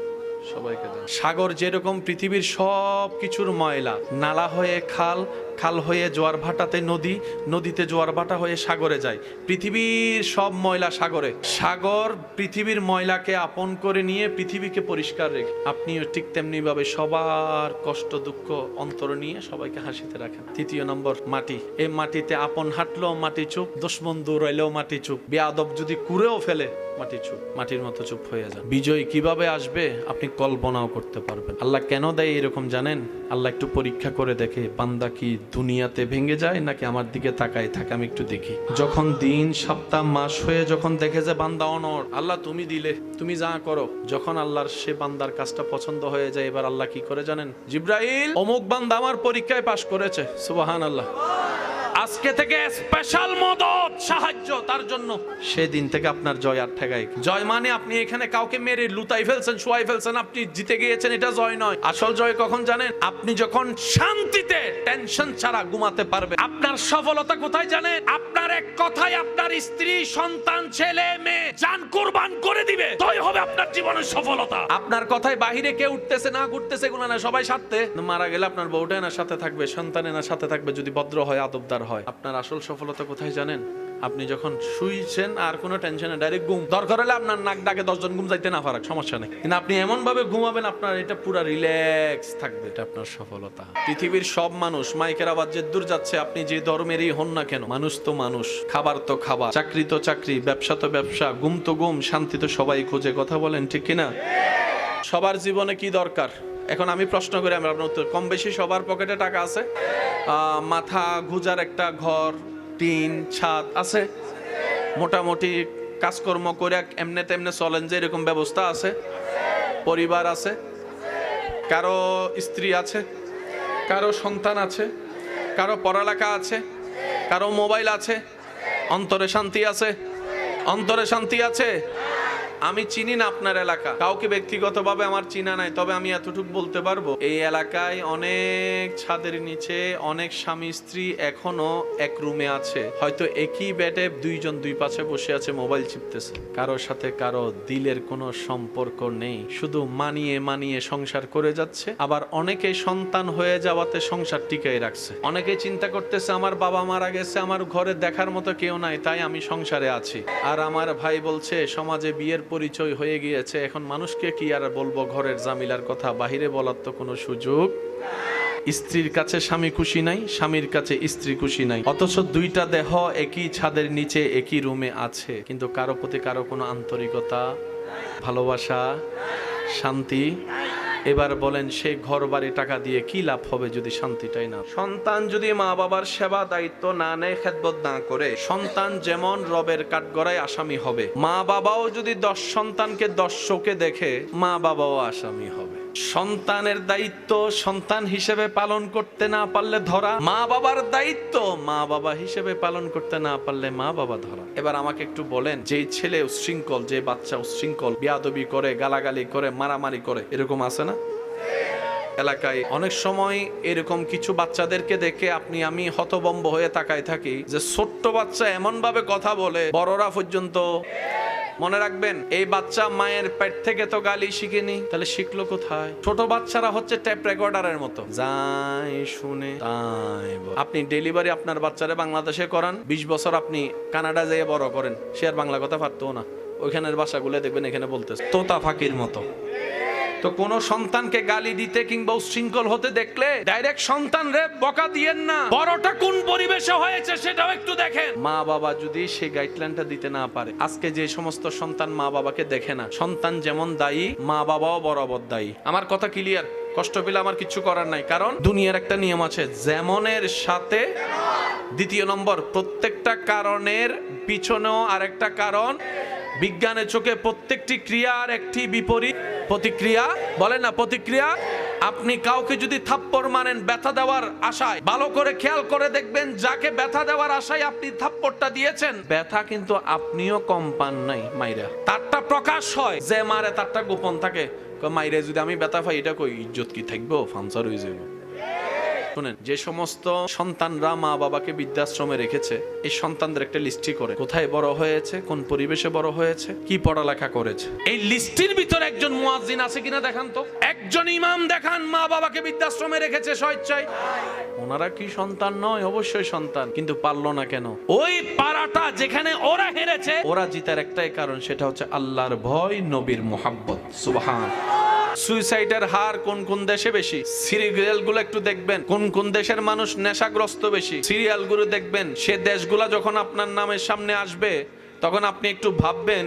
সবাইকে দেন। সাগর যেরকম পৃথিবীর সব কিছুর ময়লা, নালা হয়ে খাল, খাল হয়ে জোয়ার ভাটাতে নদী, নদীতে জোয়ার ভাটা হয়ে সাগরে যায়। পৃথিবীর সব ময়লা সাগরে। সাগর পৃথিবীর ময়লাকে আপন করে নিয়ে পৃথিবীকে পরিষ্কার রেখে, আপনিও ঠিক তেমনি ভাবে সবার কষ্ট দুঃখ অন্তর নিয়ে সবাইকে হাসিতে রাখেন। 3 নম্বর, মাটি। এই মাটিতে আপন হাঁটলেও মাটি চুপ, দুশমন দূর হইলেও মাটি চুপ, বেয়াদব যদি কুড়েও ফেলে মাটি চুপ, মাটির মতো চুপ হয়ে যান। বিজয় কিভাবে আসবে আপনি কল্পনাও করতে পারবেন। আল্লাহ কেন দেয় এরকম জানেন? আল্লাহ একটু পরীক্ষা করে দেখে, বান্দা কি দুনিয়াতে ভেঙে যায় নাকি আমার দিকে তাকায় থাকে, আমি একটু দেখি। যখন দিন, সপ্তাহ, মাস হয়ে যখন দেখে যে বান্দা অনড়, আল্লাহ তুমি দিলে, তুমি যা করো, যখন আল্লাহর সে বান্দার কাজটা পছন্দ হয়ে যায়, এবার আল্লাহ কি করে জানেন? জিব্রাইল, অমুক বান্দা আমার পরীক্ষায় পাশ করেছে, সুবহানাল্লাহ, আজকে থেকে স্পেশাল মদদ, সাহায্য তার জন্য। সেদিন থেকে আপনার জয় আর ঠেকাই। জয় মানে আপনি এখানে কাউকে মেরে লুতাই ফেলছেন, শোয়াই ফেলছেন, আপনি জিতে গিয়েছেন, এটা জয় নয়। আসল জয় কখন জানেন? আপনি যখন শান্তিতে, টেনশন ছাড়া ঘুমাতে পারবে। আপনার সফলতা কোথায় জানেন? আপনার এক কথায় আপনার স্ত্রী, সন্তান, ছেলে, মেয়ে জান কুরবান করে দিবে, তাই হবে আপনার জীবনের সফলতা। আপনার কথায় বাহিরে কে উঠতেছে না ঘুরতেছে এগুলো না, সবাই সাথে মারা গেলে আপনার বউটা না সাথে থাকবে, সন্তানে না সাথে থাকবে, যদি ভদ্র হয়, আদবদার হয়। আপনার আসল সফলতা কোথায় জানেন? আপনি যখন শুইছেন আর কোনো টেনশনে ডাইরেক্ট ঘুম, দরকার হলে আপনার নাক ডাকে 10 জন ঘুম যাইতে না পারে, সমস্যা নেই, কিন্তু আপনি এমন ভাবে ঘুমাবেন আপনার এটা পুরো রিল্যাক্স থাকবে, এটা আপনার সফলতা। পৃথিবীর সব মানুষ, মাইকের আওয়াজ যে দূর যাচ্ছে, আপনি যে ধর্মেরই হন না কেন, মানুষ তো মানুষ, খাবার তো খাবার, চাকরি তো চাকরি, ব্যবসা তো ব্যবসা, ঘুম তো ঘুম, শান্তি তো সবাই খোঁজে, কথা বলেন ঠিক কিনা? সবার জীবনে কি দরকার? এখন আমি প্রশ্ন করি, আমরা উত্তর, কম বেশি সবার পকেটে টাকা আছে, মাথা গুজার একটা ঘর, টিন, ছাদ আছে, মোটামুটি কাজকর্ম করে এমনে তেমনে চলেন যে এরকম ব্যবস্থা আছে, পরিবার আছে, কারো স্ত্রী আছে, কারো সন্তান আছে, কারো পড়ালেখা আছে, কারো মোবাইল আছে, অন্তরে শান্তি আছে, অন্তরে শান্তি আছে। আমি চিনি না আপনার এলাকা, কাউকে ব্যক্তিগতভাবে আমার চিনা নাই, তবে আমি এতটুকু বলতে পারবো এই এলাকায় অনেক ছাদের নিচে অনেক স্বামী স্ত্রী এখনো এক রুমে আছে, হয়তো একই বেডে দুইজন দুই পাশে বসে আছে, মোবাইল চিপতেছে, কারোর সাথে কারো দিলের কোনো সম্পর্ক নেই, শুধু মানিয়ে মানিয়ে সংসার করে যাচ্ছে। আবার অনেকে সন্তান হয়ে যাওয়াতে সংসার টিকাই রাখছে। অনেকে চিন্তা করতেছে আমার বাবা মারা গেছে, আমার ঘরে দেখার মতো কেউ নাই, তাই আমি সংসারে আছি। আর আমার ভাই বলছে সমাজে বিয়ের পরিচয় হয়ে গিয়েছে, এখন মানুষকে কি আর বলবো ঘরের জামিলার কথা, বাহিরে বলার তো কোনো সুযোগ। স্ত্রীর কাছে স্বামী খুশি নাই, স্বামীর কাছে স্ত্রী খুশি নাই, অথচ দুইটা দেহ একই ছাদের নিচে একই রুমে আছে, কিন্তু কারো প্রতি কারো কোনো আন্তরিকতা, ভালোবাসা, শান্তি। এবার বলেন সেই ঘর বাড়ি টাকা দিয়ে কি লাভ হবে যদি শান্তিটাই না। সন্তান যদি মা বাবার সেবা দায়িত্ব না নেয়, খেদমত না করে, সন্তান যেমন রবের কাঠগড়ায় আসামি হবে, মা বাবাও যদি 10 সন্তানকে 10 চোখে দেখে, মা বাবাও আসামি হবে। সন্তানের দায়িত্ব সন্তান হিসেবে পালন করতে না পারলে ধরা, মা বাবার দায়িত্ব মা বাবা হিসেবে পালন করতে না পারলে মা বাবা ধরা। এবার আমাকে একটু বলেন, যে ছেলে উচ্ছৃঙ্খল, যে বাচ্চা উচ্ছৃঙ্খল, বেয়াদবি করে, গালাগালি করে, মারামারি করে, এরকম আছে না এলাকায়? অনেক সময় এরকম কিছু বাচ্চাদেরকে দেখে আপনি আমি হতভম্ব হয়ে তাকায় থাকি যে ছোট্ট বাচ্চা এমন ভাবে কথা বলে বড়রা পর্যন্ত। মনে রাখবেন, এই বাচ্চা মায়ের পেট থেকে তো গালি শিখেনি, তাহলে শিখলো কোথায়? ছোট বাচ্চারা হচ্ছে টেপ রেকর্ডারের মতো, যাই শুনে তাই বলে। আপনি ডেলিভারি আপনার বাচ্চারে বাংলাদেশে করান, 20 বছর আপনি কানাডা যেয়ে বড় করেন, সে আর বাংলা কথা পারতো না। ওইখানের ভাষাগুলো দেখবেন এখানে বলতেছে তোতা ফাঁকির মতো। তো কোন সন্তানকে গালি দিতে কিংবা উচ্ছৃঙ্খল হতে দেখলে ডাইরেক্ট সন্তান রে বকা দিয়েন না, বড়টা কোন পরিবেশে হয়েছে সেটাও একটু দেখেন। মা বাবা যদি সেই গাইডলাইনটা দিতে না পারে, আজকে যে সমস্ত সন্তান মা বাবাকে দেখে না, সন্তান যেমন দায়ী মা বাবাও বরাবর দায়ী। আমার কথা ক্লিয়ার? কষ্ট পেলে আমার কিছু করার নাই, কারণ দুনিয়ার একটা নিয়ম আছে, যেমনের সাথে। দ্বিতীয় নম্বর, প্রত্যেকটা কারণের পিছনেও আরেকটা কারণ। বিজ্ঞানের চোখে প্রত্যেকটি ক্রিয়ার একটি বিপরীত প্রতিক্রিয়া, বলে না প্রতিক্রিয়া। আপনি কাউকে যদি থাপ্পড় মারেন ব্যথা দেওয়ার আশায়, ভালো করে খেয়াল করে দেখবেন যাকে ব্যথা দেওয়ার আশায় আপনি থাপ্পড়টা দিয়েছেন, ব্যথা কিন্তু আপনিও কম পান নাই মাইরা। তারটা প্রকাশ হয়, যে মারে তারটা গোপন থাকে। মাইরে যদি আমি ব্যথা পাই, এটা কই ইজ্জত কি থাকবো? ফাংসার হয়ে যাবে। শুনেন, যে সমস্ত সন্তানরা মা বাবাকে বৃদ্ধাশ্রমে রেখেছে, এই সন্তানদের একটা লিস্টি করে, কোথায় বড় হয়েছে, কোন পরিবেশে বড় হয়েছে, কি পড়ালেখা করেছে। এই লিস্টির ভিতরে একজন মুয়াজ্জিন আছে কিনা দেখান তো, একজন ইমাম দেখান মা বাবাকে বৃদ্ধাশ্রমে রেখেছে স্বেচ্ছায়। ওনারা কি সন্তান নয়? অবশ্যই সন্তান, কিন্তু পারলো না কেন? ওই পাড়াটা যেখানে ওরা হেরেছে, ওরা জিতার একটাই কারণ, সেটা হচ্ছে আল্লাহর ভয়, নবীর মুহাব্বত। সুবহান। সুইসাইডের হার কোন কোন দেশে বেশি? সিরিয়াল গুলো একটু দেখবেন, কোন কোন দেশের মানুষ নেশাগ্রস্ত বেশি, সিরিয়াল গুলো দেখবেন। সে দেশগুলা যখন আপনার নামের সামনে আসবে, তখন আপনি একটু ভাববেন,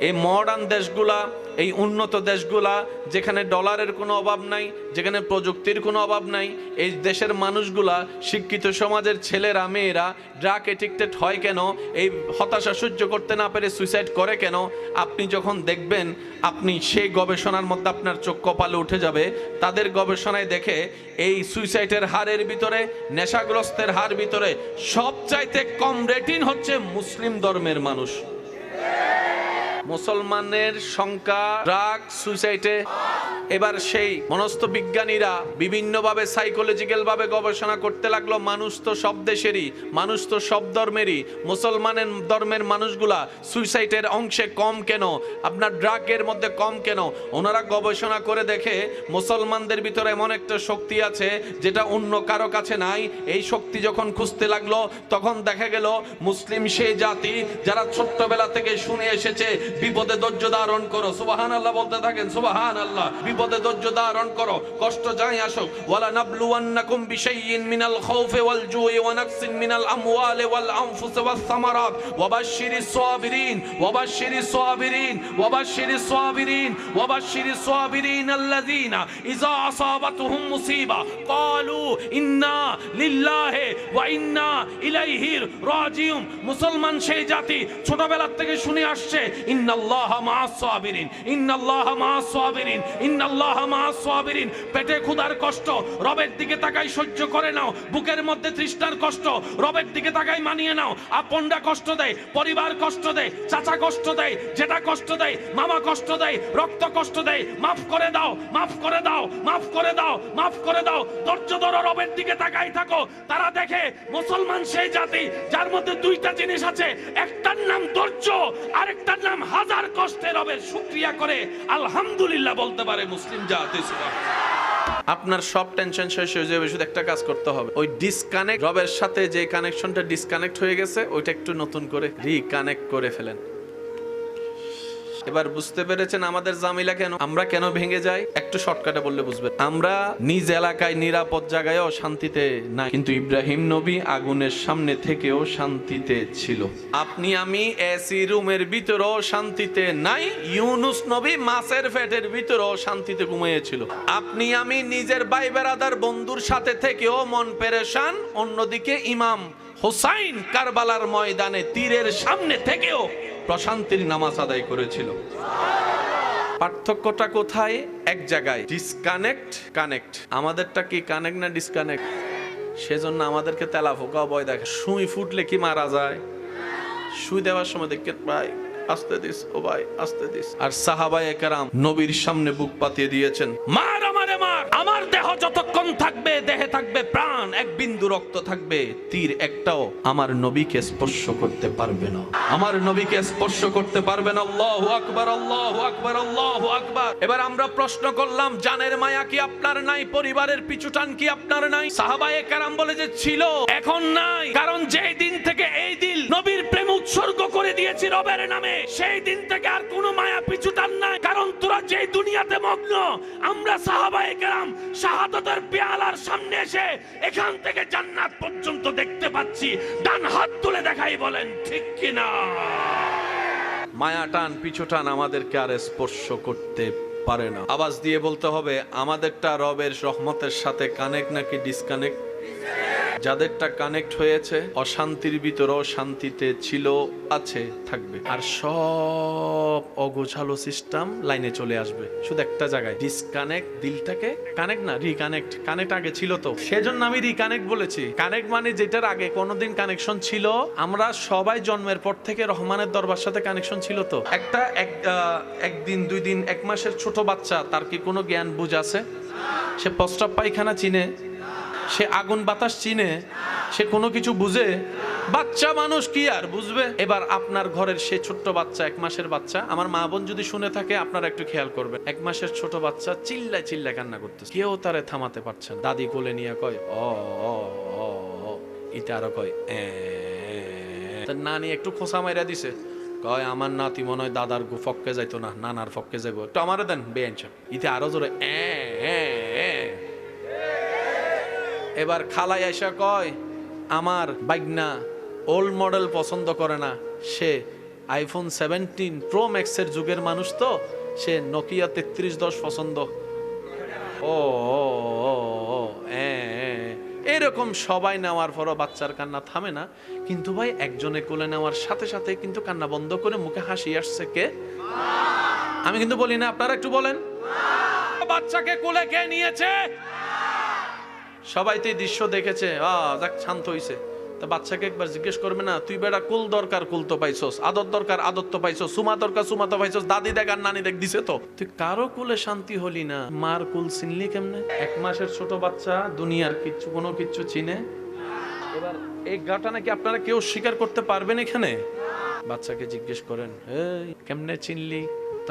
এই মডার্ন দেশগুলা, এই উন্নত দেশগুলা, যেখানে ডলারের কোনো অভাব নাই, যেখানে প্রযুক্তির কোনো অভাব নাই, এই দেশের মানুষগুলা, শিক্ষিত সমাজের ছেলেরা মেয়েরা ড্রাগ এডিক্টেড হয় কেন? এই হতাশা সহ্য করতে না পেরে সুইসাইড করে কেন? আপনি যখন দেখবেন, আপনি সেই গবেষণার মধ্যে আপনার চোখ কপালে উঠে যাবে। তাদের গবেষণায় দেখে এই সুইসাইডের হারের ভিতরে, নেশাগ্রস্তের হার ভিতরে সবচাইতে কম রেটিং হচ্ছে মুসলিম ধর্মের মানুষ। মুসলমানের সংখ্যা ড্রাগ সুইসাইডে। এবার সেই মনস্তবিজ্ঞানীরা বিভিন্নভাবে সাইকোলজিক্যাল ভাবে গবেষণা করতে লাগলো, মানুষ তো সব দেশেরই, মানুষ তো সব ধর্মেরই, মুসলমানের ধর্মের মানুষগুলা সুইসাইডের অংশে কম কেন, আপনার ড্রাগের মধ্যে কম কেন? ওনারা গবেষণা করে দেখে মুসলমানদের ভিতরে এমন একটা শক্তি আছে যেটা অন্য কারো কাছে নাই। এই শক্তি যখন খুঁজতে লাগলো, তখন দেখা গেল মুসলিম সেই জাতি যারা ছোট্টবেলা থেকে শুনে এসেছে বিপদে ধৈর্য ধারণ করো, সুবহানাল্লাহ বলতে থাকেন, সুবহানাল্লাহ, বিপদে ধৈর্য ধারণ করো, কষ্ট যাই আসুক। ওয়ালা নাবলুওয়ান্নাকুম বিশাইইন মিনাল খাউফি ওয়াল জুই ওয়া নাকসিন মিনাল আমওয়ালি ওয়াল আনফুসি ওয়াস সামারাত ওয়াবাশশিরিস সাবিরিন ওয়াবাশশিরিস সাবিরিন ওয়াবাশশিরিস সাবিরিন ওয়াবাশশিরিস সাবিরিন আল্লাযীনা ইযা আসাবাতুহুম মুসিবা ক্বালু ইন্না লিল্লাহি ওয়া ইন্না ইলাইহি রাজিউন। মুসলমান সেই জাতি ছোটবেলা থেকে শুনে আসছে, ইন্নাল্লাহা মাআস সাবিরিন, ইন্নাল্লাহা মাআস সাবিরিন, ইন্না ইন্নাল্লাহ মা'আস সাবিরিন। পেটে ক্ষুধার কষ্ট, রবের দিকে তাকাই সহ্য করে নাও। বুকের মধ্যে তৃষ্ণার কষ্ট, রবের দিকে তাকাই মানিয়ে নাও। আপনরা কষ্ট দেয়, পরিবার কষ্ট দেয়, চাচা কষ্ট দেয়, জেঠা কষ্ট দেয়, মামা কষ্ট দেয়, রক্ত কষ্ট দেয়, মাফ করে দাও, মাফ করে দাও, মাফ করে দাও, মাফ করে দাও। ধৈর্য ধরো, রবের দিকে তাকাই থাকো। তারা দেখে মুসলমান সেই জাতি যার মধ্যে দুইটা জিনিস আছে, একটার নাম ধৈর্য, আরেকটার নাম হাজার কষ্টে রবের শুকরিয়া করে আলহামদুলিল্লাহ বলতে পারে মুসলিম জাতি। আপনার সব টেনশন শেষ হয়ে যাবে, শুধু একটা কাজ করতে হবে, ওই ডিসকানেক্ট, রবের সাথে যে কানেকশনটা ডিসকানেক্ট হয়ে গেছে ওইটা একটু নতুন করে রিকানেক্ট করে ফেলেন। এবার বুঝতে পেরেছেন আমাদের জামিলা কেন, আমরা কেন ভেঙে যাই? একটু শর্টকাটে বললে বুঝবেন। আমরা নিজ এলাকায় নিরাপদ জায়গায়ও শান্তিতে নাই, কিন্তু ইব্রাহিম নবী আগুনের সামনে থেকেও শান্তিতে ছিল। আপনি আমি এসি রুমের ভিতরেও শান্তিতে নাই, ইউনুস নবী মাছের পেটের ভিতরেও শান্তিতে ঘুমিয়েছিল। আপনি আমি নিজের ভাই বেরাদার বন্ধুর সাথে থেকেও মন পেরেশান, অন্যদিকে ইমাম হুসাইন কারবালার ময়দানে তীরের সামনে থেকেও প্রশান্তির নামাজ আদায় করেছিল। পার্থক্যটা কোথায়? এক জায়গায় ডিসকানেক্ট কানেক্ট। আমাদেরটা কি কানেক্ট না ডিসকানেক্ট? সেজন্য আমাদেরকে তেলা ফোকা ভয় দেখে। সুই ফুটলে কি মারা যায়? সুই দেওয়ার সময় দেখেন ভাই আস্তে দিস, ও ভাই আস্তে দিস। আর সাহাবায়ে কেরাম নবীর সামনে বুক পাতিয়ে দিয়েছেন, মার আমারে মার, আমার দেহ যতক্ষণ থাকবে, দেহে থাকবে প্রাণ, এক বিন্দু রক্ত থাকবে, তীর একটাও আমার নবীকে স্পর্শ করতে পারবে না, আমার নবীকে স্পর্শ করতে পারবে না। আল্লাহু আকবার, আল্লাহু আকবার, আল্লাহু আকবার। এবার আমরা প্রশ্ন করলাম, জানের মায়া কি আপনার নাই? পরিবারের পিছুটান কি আপনার নাই? সাহাবায়ে কেরাম বলে যে ছিল, এখন নাই। কারণ যেই দিন থেকে এই দিল নবীর প্রেম উৎসর্গ করে দিয়েছি রবের নামে, সেই দিন থেকে আর কোনো মায়া পিছুটান নাই। কারণ তোরা যেই দুনিয়াতে মগ্ন, আমরা সাহাবায়ে কেরাম শাহাদাতের পেয়ালার সামনে এসে এখান থেকে জান্নাত পর্যন্ত দেখতে পাচ্ছি। ডান হাত তুলে দেখাই, বলেন ঠিক কিনা? মায়া টান পিছু টান আমাদেরকে আর স্পর্শ করতে পারে না। আওয়াজ দিয়ে বলতে হবে, আমাদেরটা রবের রহমতের সাথে কানেক্ট নাকি ডিসকানেক্ট? যাদেরটা কানেক্ট হয়েছে অশান্তির ভিতরেও শান্তিতে ছিল, আছে, থাকবে। আর সব অগোছালো সিস্টেম লাইনে চলে আসবে শুধু একটা জায়গায়, ডিসকানেক্ট। দিলটাকে কানেক্ট না রিকানেক্ট। কানেক্ট আগে ছিল তো, সেজন্য আমি রিকানেক্ট বলেছি। কানেক্ট মানে যেটার আগে কোনোদিন কানেকশন ছিল। আমরা সবাই জন্মের পর থেকে রহমানের দরবার সাথে কানেকশন ছিল তো। একটা একদিন, 2 দিন, 1 মাসের ছোট বাচ্চা, তার কি কোনো জ্ঞান বুঝ আছে? সে প্রস্রাব পায়খানা চিনে? সে আগুন বাতাস চিনে? সে কোনো কিছু বুঝে? বাচ্চা মানুষ কি আর বুঝবে? এবার আপনার ঘরের সে ছোট্ট বাচ্চা, 1 মাসের বাচ্চা, আমার মা বোন যদি শুনে থাকে আপনারা একটু খেয়াল করবেন, 1 মাসের ছোট বাচ্চা চিল্লায় চিল্লায় কান্না করতেছে, কেউ তারে থামাতে পারছে না। দাদি কোলে নিয়ে কয় ও ও ও, এটা আরো কয় তার নানি একটু খোঁচা মাইরা দিছে, কয় আমার নাতি মনে হয় দাদার ফক্কে যাইতো না, নানার ফক্কে যাইবো, একটু আমারে দেন বেঞ্চ। ইতে আরো জোরে এবার খালাই আইসা কয় আমার বাইগনা ওল্ড মডেল পছন্দ করে না, সে আইফোন 17 প্রো ম্যাক্সের যুগের মানুষ, তো সে নোকিয়া 3310 পছন্দ। ও এরকম সবাই নেওয়ার পরও বাচ্চার কান্না থামে না। কিন্তু ভাই একজনে কোলে নেওয়ার সাথে সাথে কিন্তু কান্না বন্ধ করে মুখে হাসি আসছে কে? আমি কিন্তু বলি না, আপনারা একটু বলেন। বাচ্চাকে কোলে কে নিয়েছে? সবাই তো এই দৃশ্য দেখেছে, যাক শান্ত হইছে। তা বাচ্চাকে একবার জিজ্ঞেস করবে না, তুই বেটা কুল দরকার কুল তো পাইছস, আদর দরকার আদর তো পাইছস, সুমা দরকার সুমা তো পাইছস, দাদি দেখ আর নানি দেখ দিছে তো, তুই কারো কুলে শান্তি হলি না, মার কুল চিনলি কেমনে? 1 মাসের ছোট বাচ্চা দুনিয়ার কিচ্ছু কোনো কিচ্ছু চিনে? এবার এই গাটা নাকি আপনারা কেউ স্বীকার করতে পারবেন এখানে? বাচ্চাকে জিজ্ঞেস করেন, এই কেমনে চিনলি?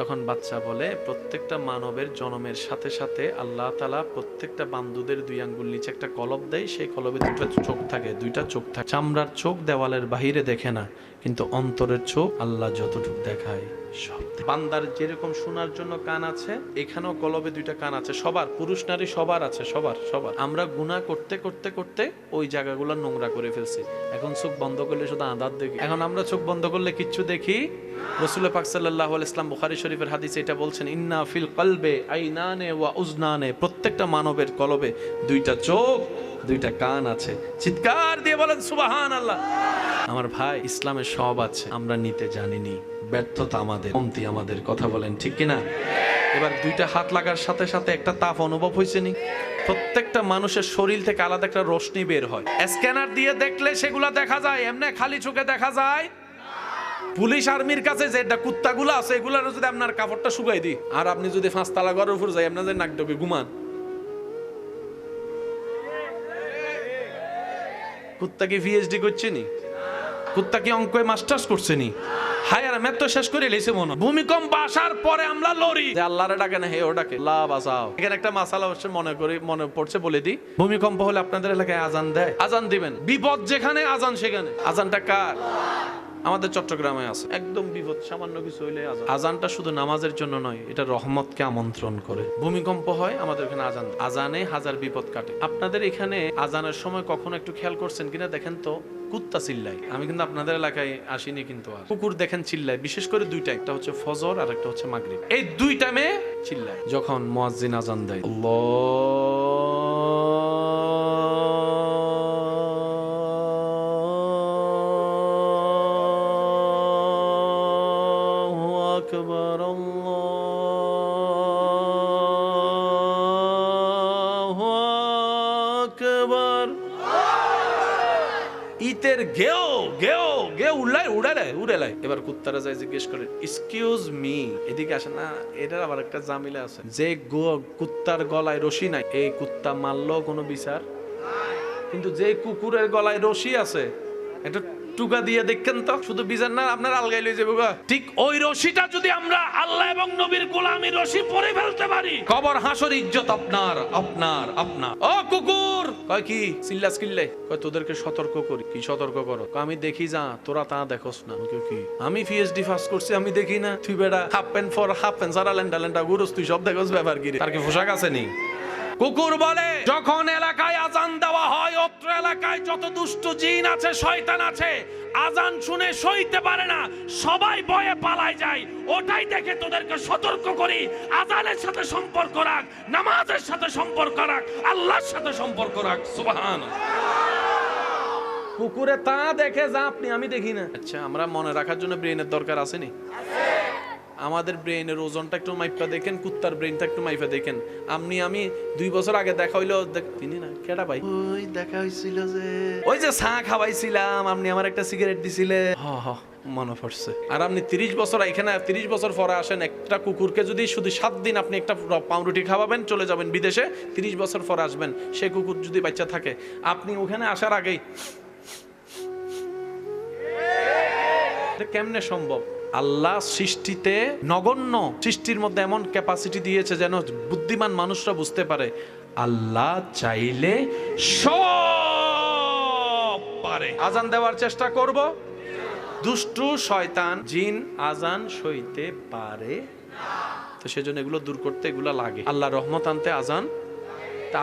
তখন বাচ্চা বলে, প্রত্যেকটা মানবের জন্মের সাথে সাথে আল্লাহ তাআলা প্রত্যেকটা বান্দুদের 2 আঙ্গুল নিচে একটা কলব দেয়, সেই কলবে 2টা চোখ থাকে, 2টা চোখ থাকে। চামড়ার চোখ দেওয়ালের বাহিরে দেখে না, কিন্তু অন্তরের চোখ আল্লাহ যতটুকু দেখায় সব। বান্দার যেরকম শোনার জন্য কান আছে, এখানেও কলবে 2টা কান আছে, সবার, পুরুষ নারী সবার আছে, সবার সবার। আমরা গুনাহ করতে করতে করতে ওই জায়গাগুলো নোংরা করে ফেলছি। এখন চোখ বন্ধ করলে শুধু আঁধার দেখি। এখন আমরা চোখ বন্ধ করলে কিচ্ছু দেখি। রাসূল পাক সাল্লাল্লাহু আলাইহি ওয়াসাল্লাম বুখারী শরীফের হাদিসে এটা বলছেন, ইন্না ফিল কলবে আইনানে ওয়া উজনানে, প্রত্যেকটা মানবের কলবে 2টা চোখ 2টা কান আছে। চিৎকার দিয়ে বলেন সুবহানাল্লাহ। আমার ভাই, ইসলামের সব আছে, আমরা নিতে জানিনি, ব্যর্থতা আমাদের, কমতি আমাদের। কথা বলেন ঠিক কিনা? এবার দুইটা হাত লাগার সাথে সাথে একটা তাপ অনুভব হয়েছে নি? প্রত্যেকটা মানুষের শরীর থেকে আলাদা একটা রশ্মি বের হয়, স্ক্যানার দিয়ে দেখলে সেগুলা দেখা যায়, এমনি খালি চোখে দেখা যায়। পুলিশ আর্মির কাছে যেটা কুত্তাগুলো আছে, এগুলোর যদি আপনার কাপড়টা শুকাই দিই, আর আপনি যদি 5 তালা ঘরের উপর যাই, আপনাদের নাক ডবে ঘুমান। কুত্তা কি পিএইচডি করছে নি? কুত্তা কি অঙ্কে মাস্টার্স করছে নি? হায়ার ম্যাথ তো শেষ করে লেছে মনে। ভূমিকম্প আসার পরে আমরা লড়ি, যে আল্লাহরে ডাকে না, হে ও ডাকে, আল্লাহ বাঁচাও। এখানে একটা মাসালা হচ্ছে, মনে পড়ছে বলে দিই। ভূমিকম্প হলে আপনাদের এলাকায় আজান দেয়, আজান দিবেন। বিপদ যেখানে আজান সেখানে। আজানটা কার? আমাদের চট্টগ্রামে আছে। একদম বিপদ, সামান্য কিছু হইলে আজান। আজানটা শুধু নামাজের জন্য নয়, এটা রহমতকে আমন্ত্রণ করে। ভূমিকম্প হয়, আমাদের এখানে আজান। আজানে হাজার বিপদ কাটে। আপনাদের এখানে আজানের সময় কখনো একটু খেয়াল করছেন কিনা দেখেন তো, কুত্তা চিল্লায়। আমি কিন্তু আপনাদের এলাকায় আসিনি, কিন্তু কুকুর দেখেন চিল্লায়, বিশেষ করে দুইটা, একটা হচ্ছে ফজর আর একটা হচ্ছে মাগরিব। এই দুই টাইমে চিল্লায় যখন মুয়াজ্জিন আজান দেয়। আল্লাহু আকবার, আল্লাহু আকবার। ইতের গেও গেও গেও উড়ালে। এবার কুত্তারা যায় জিজ্ঞেস করে, এক্সকিউজ মি, এদিকে আসে না। এটার আবার একটা জামিলা আছে, যে কুত্তার গলায় রশি নাই, এই কুত্তা মারলো কোনো বিচার, কিন্তু যে কুকুরের গলায় রশি আছে, এটা টুকা দিয়ে দেখেন তো, শুধু বিচার না, আপনার আলগাই লই যাবে। ঠিক ওই রশিটা যদি আমরা আল্লাহ এবং নবীর গোলামির রশি পরে ফেলতে পারি, কবর হাসর ইজ্জত আপনার আপনার আপনার। ও কুকুর, কয় কি চিল্লাস কিল্লে? কয় তোদেরকে সতর্ক করি। কি সতর্ক করো? আমি দেখি, যা তোরা তা দেখোস না। কি আমি পিএইচডি পাস করছি, আমি দেখি না? তুই বেটা half pant for half pant সারা লেন্ডা গুরুস, তুই সব দেখোস ব্যাপার কি? তার কি পোশাক আছে নি? কুকুর বলে, যখন এলাকায় আজান দেওয়া হয়, অত্র এলাকায় যত দুষ্ট জিন আছে, শয়তান আছে, আজান শুনে সইতে পারে না, সবাই ভয়ে পালায় যায়। ওটাই দেখে তোদেরকে সতর্ক করি, আজানের সাথে সম্পর্ক রাখ, নামাজের সাথে সম্পর্ক রাখ, আল্লাহর সাথে সম্পর্ক রাখ। সুবহানাল্লাহ। কুকুরে তা দেখে যা আপনি আমি দেখি না। আচ্ছা, আমরা মনে রাখার জন্য ব্রেনের দরকার আছে নি? আমাদের ব্রেনের ওজনটা একটু মাইপা দেখেন, কুত্তার ব্রেনটা একটু মাইপা দেখেন। আমি 2 বছর আগে দেখা হইলো, তিনি না কেডা ভাই, ওই দেখা হইছিল যে ওই যে চা খাওয়াইছিলাম, আপনি আমার একটা সিগারেট দিছিলে। মনে পড়ছে। আর আপনি 30 বছর এখানে, 30 বছর পরে আসেন, একটা কুকুরকে যদি শুধু 7 দিন আপনি একটা পাউরুটি খাওয়াবেন, চলে যাবেন বিদেশে, 30 বছর পরে আসবেন, সে কুকুর যদি বাচ্চা থাকে, আপনি ওখানে আসার আগেই কেমনে সম্ভব? আল্লাহ সৃষ্টিতে নগণ্য সৃষ্টির মধ্যে এমন ক্যাপাসিটি দিয়েছে যেন বুদ্ধিমান মানুষরা বুঝতে পারে, আল্লাহ চাইলে সব পারে। আজান দেওয়ার চেষ্টা করব, দুষ্টু শয়তান জিন আজান সইতে পারে, তো সেজন্য এগুলো দূর করতে এগুলো লাগে। আল্লাহ রহমত আনতে আজান,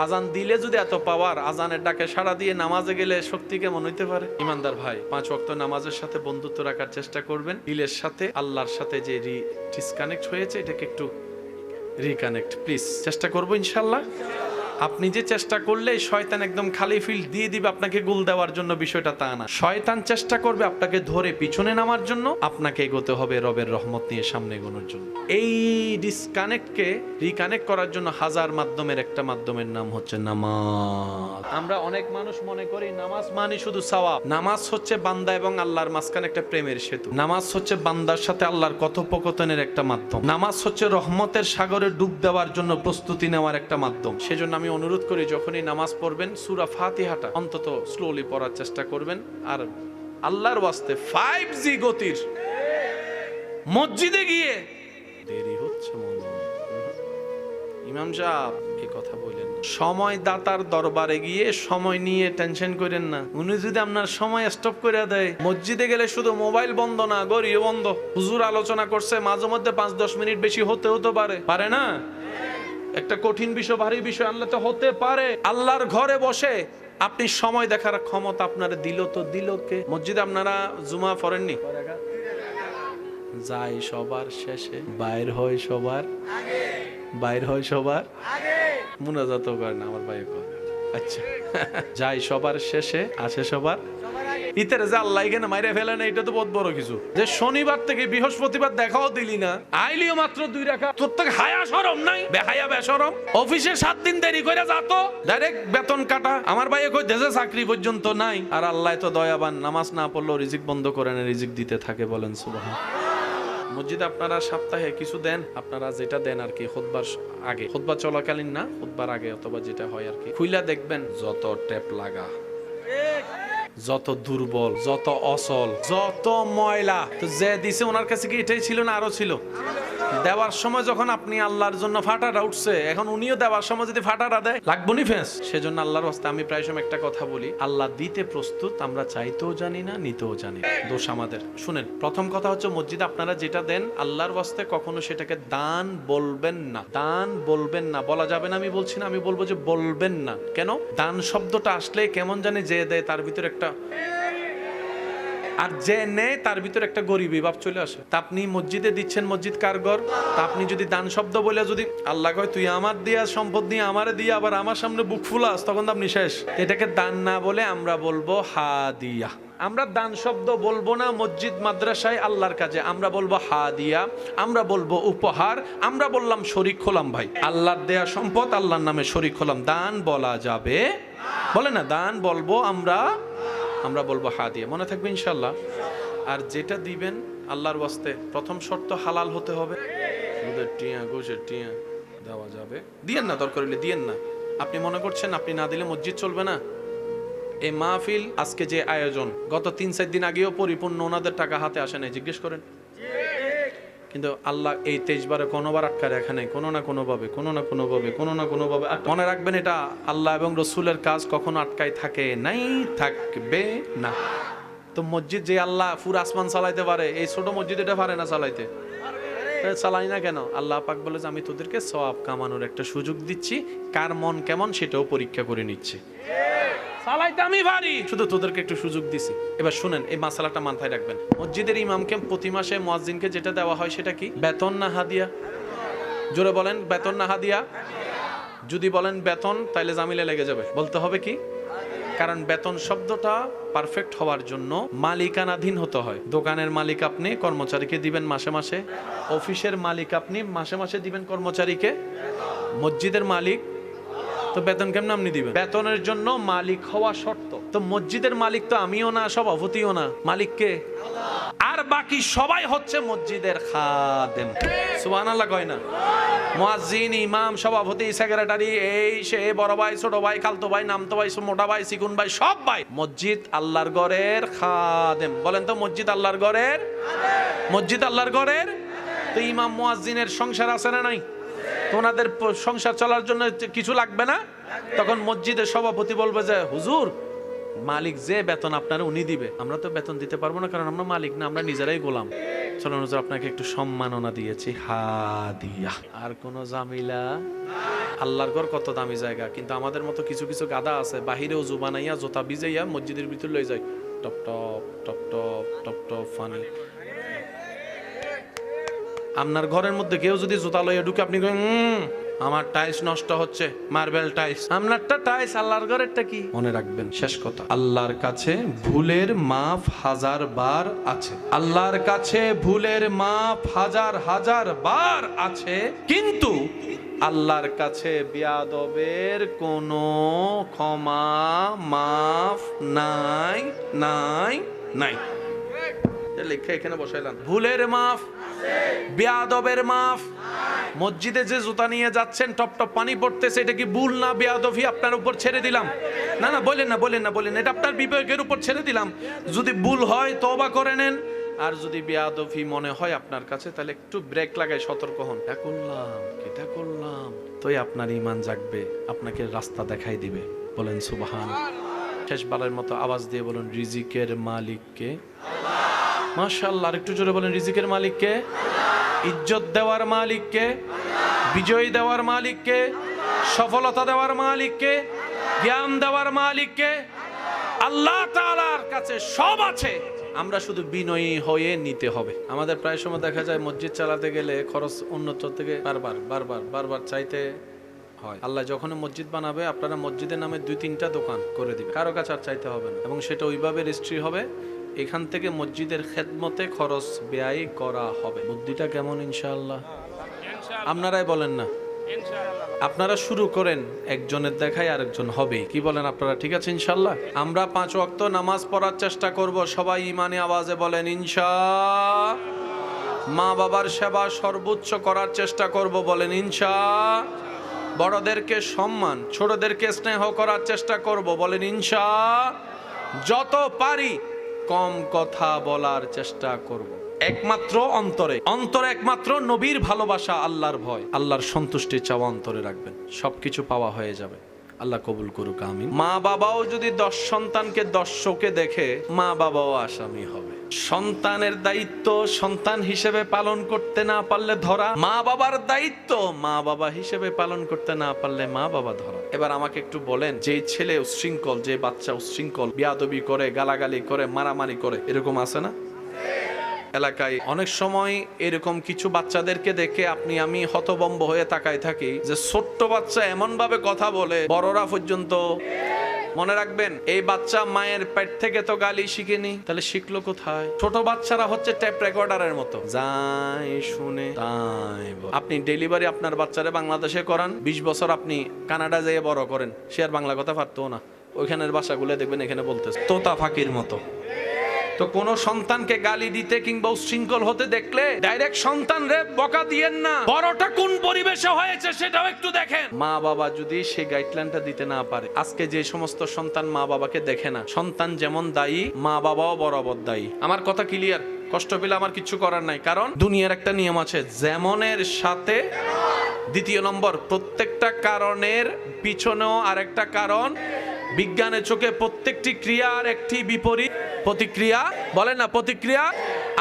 আজান দিলে যদি এত পাওয়ার, আজানের ডাকে সাড়া দিয়ে নামাজে গেলে শক্তি কেমন হইতে পারে? ইমানদার ভাই, 5 ওয়াক্ত নামাজের সাথে বন্ধুত্ব রাখার চেষ্টা করবেন। দিলের সাথে, আল্লাহর সাথে যে ডিসকানেক্ট হয়েছে, এটাকে একটু রিকানেক্ট প্লিজ চেষ্টা করবো ইনশাল্লাহ। আপনি যে চেষ্টা করলে শয়তান একদম খালি ফিল্ড দিয়ে দিবে আপনাকে গোল দেওয়ার জন্য, বিষয়টা তা না। শয়তান চেষ্টা করবে আপনাকে ধরে পিছনে নামার জন্য, আপনাকে এগোতে হবে রবের রহমত নিয়ে সামনে এগোনোর জন্য। এই ডিসকানেক্টকে রিকানেক্ট করার জন্য হাজার মাধ্যমের একটা মাধ্যমের নাম হচ্ছে নামাজ। আমরা অনেক মানুষ মনে করি নামাজ মানে শুধু সওয়াব। নামাজ হচ্ছে বান্দা এবং আল্লাহর মাঝখানে একটা প্রেমের সেতু। নামাজ হচ্ছে বান্দার সাথে আল্লাহর কথোপকথনের একটা মাধ্যম। নামাজ হচ্ছে রহমতের সাগরে ডুব দেওয়ার জন্য প্রস্তুতি নেওয়ার একটা মাধ্যম। সেজন্য আমি অনুরোধ করি, যখনই নামাজ পড়বেন সূরা ফাতিহাটা অন্তত স্লোলি পড়ার চেষ্টা করবেন। আর আল্লাহর ওয়াস্তে 5G গতির মসজিদে গিয়ে দেরি হচ্ছে মনে, ইমাম সাহেব এই কথা বলেন, সময় দাতার দরবারে গিয়ে সময় নিয়ে টেনশন করেন না। উনি যদি আপনার সময় স্টপ করে দেয়, মসজিদে গেলে শুধু মোবাইল বন্ধ না, গড়িও বন্ধ। হুজুর আলোচনা করছে, মাঝে মধ্যে 5-10 মিনিট বেশি হতেও তো পারে না? একটা কঠিন বিষয়, ভারী বিষয় আনলে তো হতে পারে। আল্লাহর ঘরে বসে আপনি সময় দেখার ক্ষমতা আপনারা দিল তো দিল কে? মসজিদে আপনারা জুমা পড়েননি? যাই সবার শেষে, বাইর হয় সবার আগে, বাইর হয় সবার আগে। মুনাজাতও করেন আমার ভাই? আচ্ছা, যাই সবার শেষে, আসে সবার আগে। ইতের যে আল্লাহ এখানে মাইরে ফেলে না, এটা তো বহুত বড় কিছু। যে শনিবার থেকে বৃহস্পতিবার দেখাও দিলি না, আইলিও মাত্র 2 রাকাত, তোর থেকে হায়া শরম নাই? বেহায়া বেশরম। অফিসে 7 দিন দেরি করে যাতো, ডাইরেক্ট বেতন কাটা। আমার ভাই কই দেশে চাকরি পর্যন্ত নাই, আর আল্লাহ তো দয়াবান, নামাজ না পড়লেও রিজিক বন্ধ করে না, রিজিক দিতে থাকে। বলেন সুবহান। মসজিদে আপনারা সপ্তাহে কিছু দেন, আপনারা যেটা দেন আর কি, খুতবার আগে, খুতবা চলাকালীন না, খুতবার আগে অথবা যেটা হয় আর কি, খুইলা দেখবেন যত ট্যাপ লাগা, যত দুর্বল, যত অসল, যত ময়লা, তো যে দিছে ওনার কাছে কি এটাই ছিল না আরো ছিল? দেওয়ার সময় যখন আপনি আল্লাহর জন্য ফাটাটা উঠছে, এখন উনিও দেওয়ার সময় যদি ফাটাটা দেয়, লাগবো নি ফেস? সেজন্য আল্লাহর রাস্তায় আমি প্রায় সময় একটা কথা বলি, আল্লাহ দিতে প্রস্তুত, আমরা চাইতেও জানি না, নিতেও জানি না, দোষ আমাদের। শুনেন, প্রথম কথা হচ্ছে মসজিদে আপনারা যেটা দেন আল্লাহর রাস্তায় কখনো সেটাকে দান বলবেন না। দান বলবেন না, বলা যাবে না আমি বলছি না, আমি বলবো যে বলবেন না। কেন? দান শব্দটা আসলে কেমন জানি যে দেয় তার ভিতরে একটা, আর যে নেয় তার ভিতরে একটা গরিবী ভাব চলে আসে। তা আপনি মসজিদে দিচ্ছেন, মসজিদ কার ঘর? তা আপনি যদি দান শব্দ বলে যদি আল্লাহ কয় তুই আমার দিয়া সম্পদ নিয়ে আমারে দিয়ে আবার আমার সামনে বুক ফুলাস, তখন তো আপনি শেষ। এটাকে দান না বলে আমরা বলবো হাদিয়া। আমরা দান শব্দ বলবো না মসজিদ মাদ্রাসায় আল্লাহর কাজে, আমরা বলবো হাদিয়া, আমরা বলবো উপহার, আমরা বললাম শরীক হলাম। ভাই, আল্লাহর দেয়া সম্পদ আল্লাহর নামে শরীক হলাম, দান বলা যাবে? বলে না, দান বলবো আমরা বলবো হাদিয়া। মনে থাকবে ইনশাল্লাহ। আর যেটা দিবেন আল্লাহর ওয়াস্তে, প্রথম শর্ত হালাল হতে হবে। দুধের টিয়া, গোশের টিয়া দেওয়া যাবে, দিয়েন না, দরকার হলে দিয়েন না। আপনি মনে করছেন আপনি না দিলে মসজিদ চলবে না? এই মাহফিল আজকে যে আয়োজন, গত 3-4 দিন আগেও পরিপূর্ণ, ওনাদের টাকা হাতে আসে নাই, জিজ্ঞেস করেন। কিন্তু আল্লাহ এই 23 বারে কোনোবার আটকা রাখে নাই, কোনো না কোনোভাবে, কোনো না কোনোভাবে। মনে রাখবেন, এটা আল্লাহ এবং রসুলের কাজ, কখনো আটকাই থাকে নাই, থাকবে না। তো মসজিদ যে আল্লাহ পুরো আসমান চালাইতে পারে, এই ছোট মসজিদ এটা পারে না চালাইতে? চালাই না কেন? আল্লাহ পাক বলে যে আমি তোদেরকে সওয়াব কামানোর একটা সুযোগ দিচ্ছি, কার মন কেমন সেটাও পরীক্ষা করে নিচ্ছে। চালাইতে আমি পারি, শুধু তোদেরকে একটু সুযোগ দিছি। এবার শুনেন, এই মাসালাটা মাথায় রাখবেন। মসজিদের ইমামকে প্রতি মাসে মুয়াজ্জিনকে যেটা দেওয়া হয় সেটা কি? বেতন না হাদিয়া? জোরে বলেন, বেতন না হাদিয়া? যদি বলেন বেতন, তাইলে জামিলে লেগে যাবে। বলতে হবে কি? কারণ বেতন শব্দটা পারফেক্ট হওয়ার জন্য মালিকানাধীন হতে হয়। দোকানের মালিক আপনি, কর্মচারীকে দিবেন মাসে মাসে। অফিসের মালিক আপনি, মাসে মাসে দিবেন কর্মচারীকে। মসজিদের মালিক, তো বেতন কেমন আপনি দিবেন? বেতনের জন্য মালিক হওয়া শর্ত। তো মসজিদের মালিক তো আমিও না, সভাপতিও না, মালিক কে? আর বাকি সবাই হচ্ছে মসজিদের খাদেম। সুবহানাল্লাহ কয় না? মুয়াজ্জিন, ইমাম, সভাপতি, সেক্রেটারি, এই সে, বড় ভাই, ছোট ভাই, খালতো ভাই, নামতো ভাই, মোটা ভাই, চিকুন ভাই, সব ভাই মসজিদ আল্লাহর ঘরের খাদেম। বলেন তো, মসজিদ আল্লাহর ঘরের, মসজিদ আল্লাহর ঘরের। তো ইমাম মুয়াজ্জিনের সংসার আছে না নাই? তো ওনাদের সংসার চলার জন্য কিছু লাগবে না? তখন মসজিদের সভাপতি বলবে যে হুজুর, মালিক যে বেতন আপনারা উনি দিবে, আমরা তো বেতন দিতে পারবো না, কারণ আমরা মালিক না, আমরা নিজেরাই গোলাম। চলুন হুজুর, আপনাকে একটু সম্মাননা দিয়েছি, হাদিয়া। আর কোনো ঝামেলা? আল্লাহর ঘর কত দামি জায়গা, কিন্তু আমাদের মতো কিছু কিছু গাদা আছে, বাহিরেও জু বানাইয়া জোতা ভিজাইয়া মসজিদের ভিতর লয়ে যায়, top top top top top top funny. আপনার ঘরের মধ্যে কেউ যদি জুতা লইয়া ঢুকে, আপনি আমার টাইলস নষ্ট হচ্ছে, মার্বেল টাইলস। আপনারটা টাইলস, আল্লাহর ঘরেরটা কি? মনে রাখবেন, শেষ কথা, আল্লাহর কাছে ভুলের মাফ 1000 বার আছে। আল্লাহর কাছে ভুলের মাফ 1000 বার আছে, কিন্তু আল্লাহর কাছে বিয়াদবের কোনো ক্ষমা মাফ নাই, নাই, নাই। লেখা এখানে বসাইলাম, ভুলের মাফ, বেয়াদবের মাফ। মসজিদে যে জুতা নিয়ে যাচ্ছেন, টপ টপ পানি পড়তেছে, এটা কি ভুল না বেয়াদবি? আপনার উপর ছেড়ে দিলাম। না না, বলেন না, বলেন না, বলেন, এটা আপনার বিবেকের উপর ছেড়ে দিলাম। যদি ভুল হয় তওবা করে নেন, আর যদি বেয়াদবি মনে হয় আপনার কাছে, তাহলে একটু ব্রেক লাগাই সতর্ক হন। এটা করলাম, তোই আপনার ঈমান জাগবে, আপনাকে রাস্তা দেখাই দিবে। বলেন সুবহানাল্লাহ। শেষবারের মতো আওয়াজ দিয়ে বলুন, রিজিকের মালিক কে? মাশাআল্লাহ, একটু জোরে বলেন, রিজিকের মালিক কে? ইজ্জত দেওয়ার মালিক কে? বিজয় দেওয়ার মালিক কে? সফলতা দেওয়ার মালিক কে? জ্ঞান দেওয়ার মালিক কে? আল্লাহ তাআলার কাছে সব আছে, আমরা শুধু বিনয়ী হয়ে নিতে হবে। আমাদের প্রায় সময় দেখা যায় মসজিদ চালাতে গেলে খরচ অন্যত্র থেকে বারবার চাইতে হয়। আল্লাহ যখন মসজিদ বানাবে, আপনারা মসজিদের নামে 2-3টা দোকান করে দিবে, কারো কাছে আর চাইতে হবে না, এবং সেটা ওইভাবে রেজিস্ট্রি হবে। এখান থেকে মসজিদের খেদমতে খরচ ব্যয় করা হবে। বুদ্ধিটা কেমন? ইনশাআল্লাহ আপনারাই বলেন না? আপনারা শুরু করেন, একজনের দেখায় আরেকজন হবে। কি বলেন আপনারা? ঠিক আছে ইনশাআল্লাহ। আমরা 5 ওয়াক্ত নামাজ পড়ার চেষ্টা করব, সবাই ইমানি আওয়াজে বলেন ইনশাআল্লাহ। মা বাবার সেবা সর্বোচ্চ করার চেষ্টা করব, বলেন ইনশাআল্লাহ। বড়দেরকে সম্মান, ছোটদেরকে স্নেহ করার চেষ্টা করব, বলেন ইনশাআল্লাহ। যত পারি কম কথা বলার চেষ্টা করব, একমাত্র অন্তরে একমাত্র নবীর ভালোবাসা, আল্লাহর ভয়, আল্লাহর সন্তুষ্টি চাওয়া অন্তরে রাখবেন, সবকিছু পাওয়া হয়ে যাবে। আল্লাহ কবুল করুক, আমিন। মা বাবাও যদি 10 সন্তানকে 10 চোখে দেখে, মা বাবাও আসামি হবে। সন্তানের দায়িত্ব সন্তান হিসেবে পালন করতে না পারলে ধরা, মা বাবার দায়িত্ব মা বাবা হিসেবে পালন করতে না পারলে মা বাবা ধরা। এবার আমাকে একটু বলেন, যে ছেলে উচ্ছৃঙ্খল, যে বাচ্চা উচ্ছৃঙ্খল, বিয়াদবি করে, গালাগালি করে, মারামারি করে, এরকম আছে না এলাকায়? অনেক সময় এরকম কিছু বাচ্চাদেরকে দেখে আপনি আমি হতভম্ব হয়ে তাকায় থাকি, যে ছোট্ট বাচ্চা এমন ভাবে কথা বলে, বড়রা পর্যন্ত। মনে রাখবেন, এই বাচ্চা মায়ের পেট থেকে তো গালি শিখেনি, তাহলে শিখলো কোথায়? ছোট বাচ্চারা হচ্ছে টেপ রেকর্ডারের মতো, যাই শুনে তাই বলে। আপনি ডেলিভারি আপনার বাচ্চারে বাংলাদেশে করান, 20 বছর আপনি কানাডা যেয়ে বড় করেন, সে আর বাংলা কথা পারতো না। ওইখানের ভাষাগুলো দেখবেন এখানে বলতেছে তোতা ফাঁকির মতো। তো কোন সন্তানকে গালি দিতে কিংবা উচ্ছৃঙ্খল হতে দেখলে ডাইরেক্ট সন্তান রে বকা দিয়েন না, বড়টা কোন পরিবেশে হয়েছে সেটাও একটু দেখেন। মা বাবা যদি সেই গাইডলাইনটা দিতে না পারে, আজকে যে সমস্ত সন্তান মা বাবাকে দেখে না, সন্তান যেমন দায়ী, মা বাবাও বরাবর দায়ী। আমার কথা ক্লিয়ার? কষ্ট পেলে আমার কিছু করার নাই, কারণ দুনিয়ার একটা নিয়ম আছে, যেমনের সাথে। দ্বিতীয় নম্বর, প্রত্যেকটা কারণের পিছনেও আরেকটা কারণ। বিজ্ঞানের চোখে প্রত্যেকটি ক্রিয়ার একটি বিপরীত প্রতিক্রিয়া, বলেন না প্রতিক্রিয়া।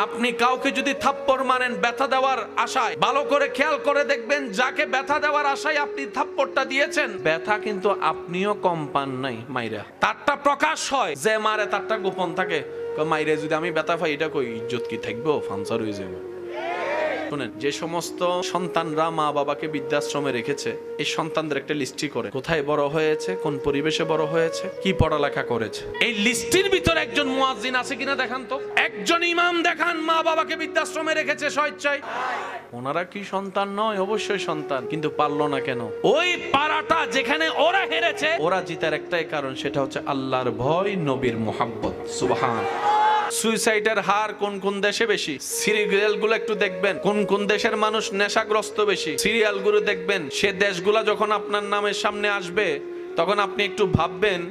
আপনি কাউকে যদি থাপ্পড় মারেন ব্যথা দেওয়ার আশায়, ভালো করে খেয়াল করে দেখবেন, যাকে ব্যথা দেওয়ার আশায় আপনি থাপ্পড়টা দিয়েছেন, ব্যথা কিন্তু আপনিও কম পান নাই মাইরা। তারটা প্রকাশ হয়, যে মারে তারটা গোপন থাকে। মাইরে যদি আমি ব্যথা পাই, এটা কই ইজ্জত কি থাকবো? ফাংসার হয়ে যাবে। শুনেন, যে সমস্ত সন্তানরা মা বাবাকে বৃদ্ধাশ্রমে রেখেছে, এই সন্তানদের একটা লিস্টি করে, কোথায় বড় হয়েছে, কোন পরিবেশে বড় হয়েছে, কি পড়ালেখা করেছে। এই লিস্টির ভিতরে একজন মুয়াজ্জিন আছে কিনা দেখান তো, একজন ইমাম দেখান মা বাবাকে বৃদ্ধাশ্রমে রেখেছে স্বেচ্ছায়। ওনারা কি সন্তান নয়? অবশ্যই সন্তান, কিন্তু পারলো না কেন? ওই পারাটা যেখানে ওরা হেরেছে, ওরা জিতার একটাই কারণ, সেটা হচ্ছে আল্লাহর ভয়, নবীর মুহাব্বত। সুবহান। সুইসাইডের হার কোন কোন দেশে বেশি? সিরিয়াল গুলো একটু দেখবেন, কোন কোন দেশের মানুষ নেশাগ্রস্ত বেশি, সিরিয়াল গুলো দেখবেন। সে দেশগুলা যখন আপনার নামের সামনে আসবে, তখন আপনি একটু ভাববেন,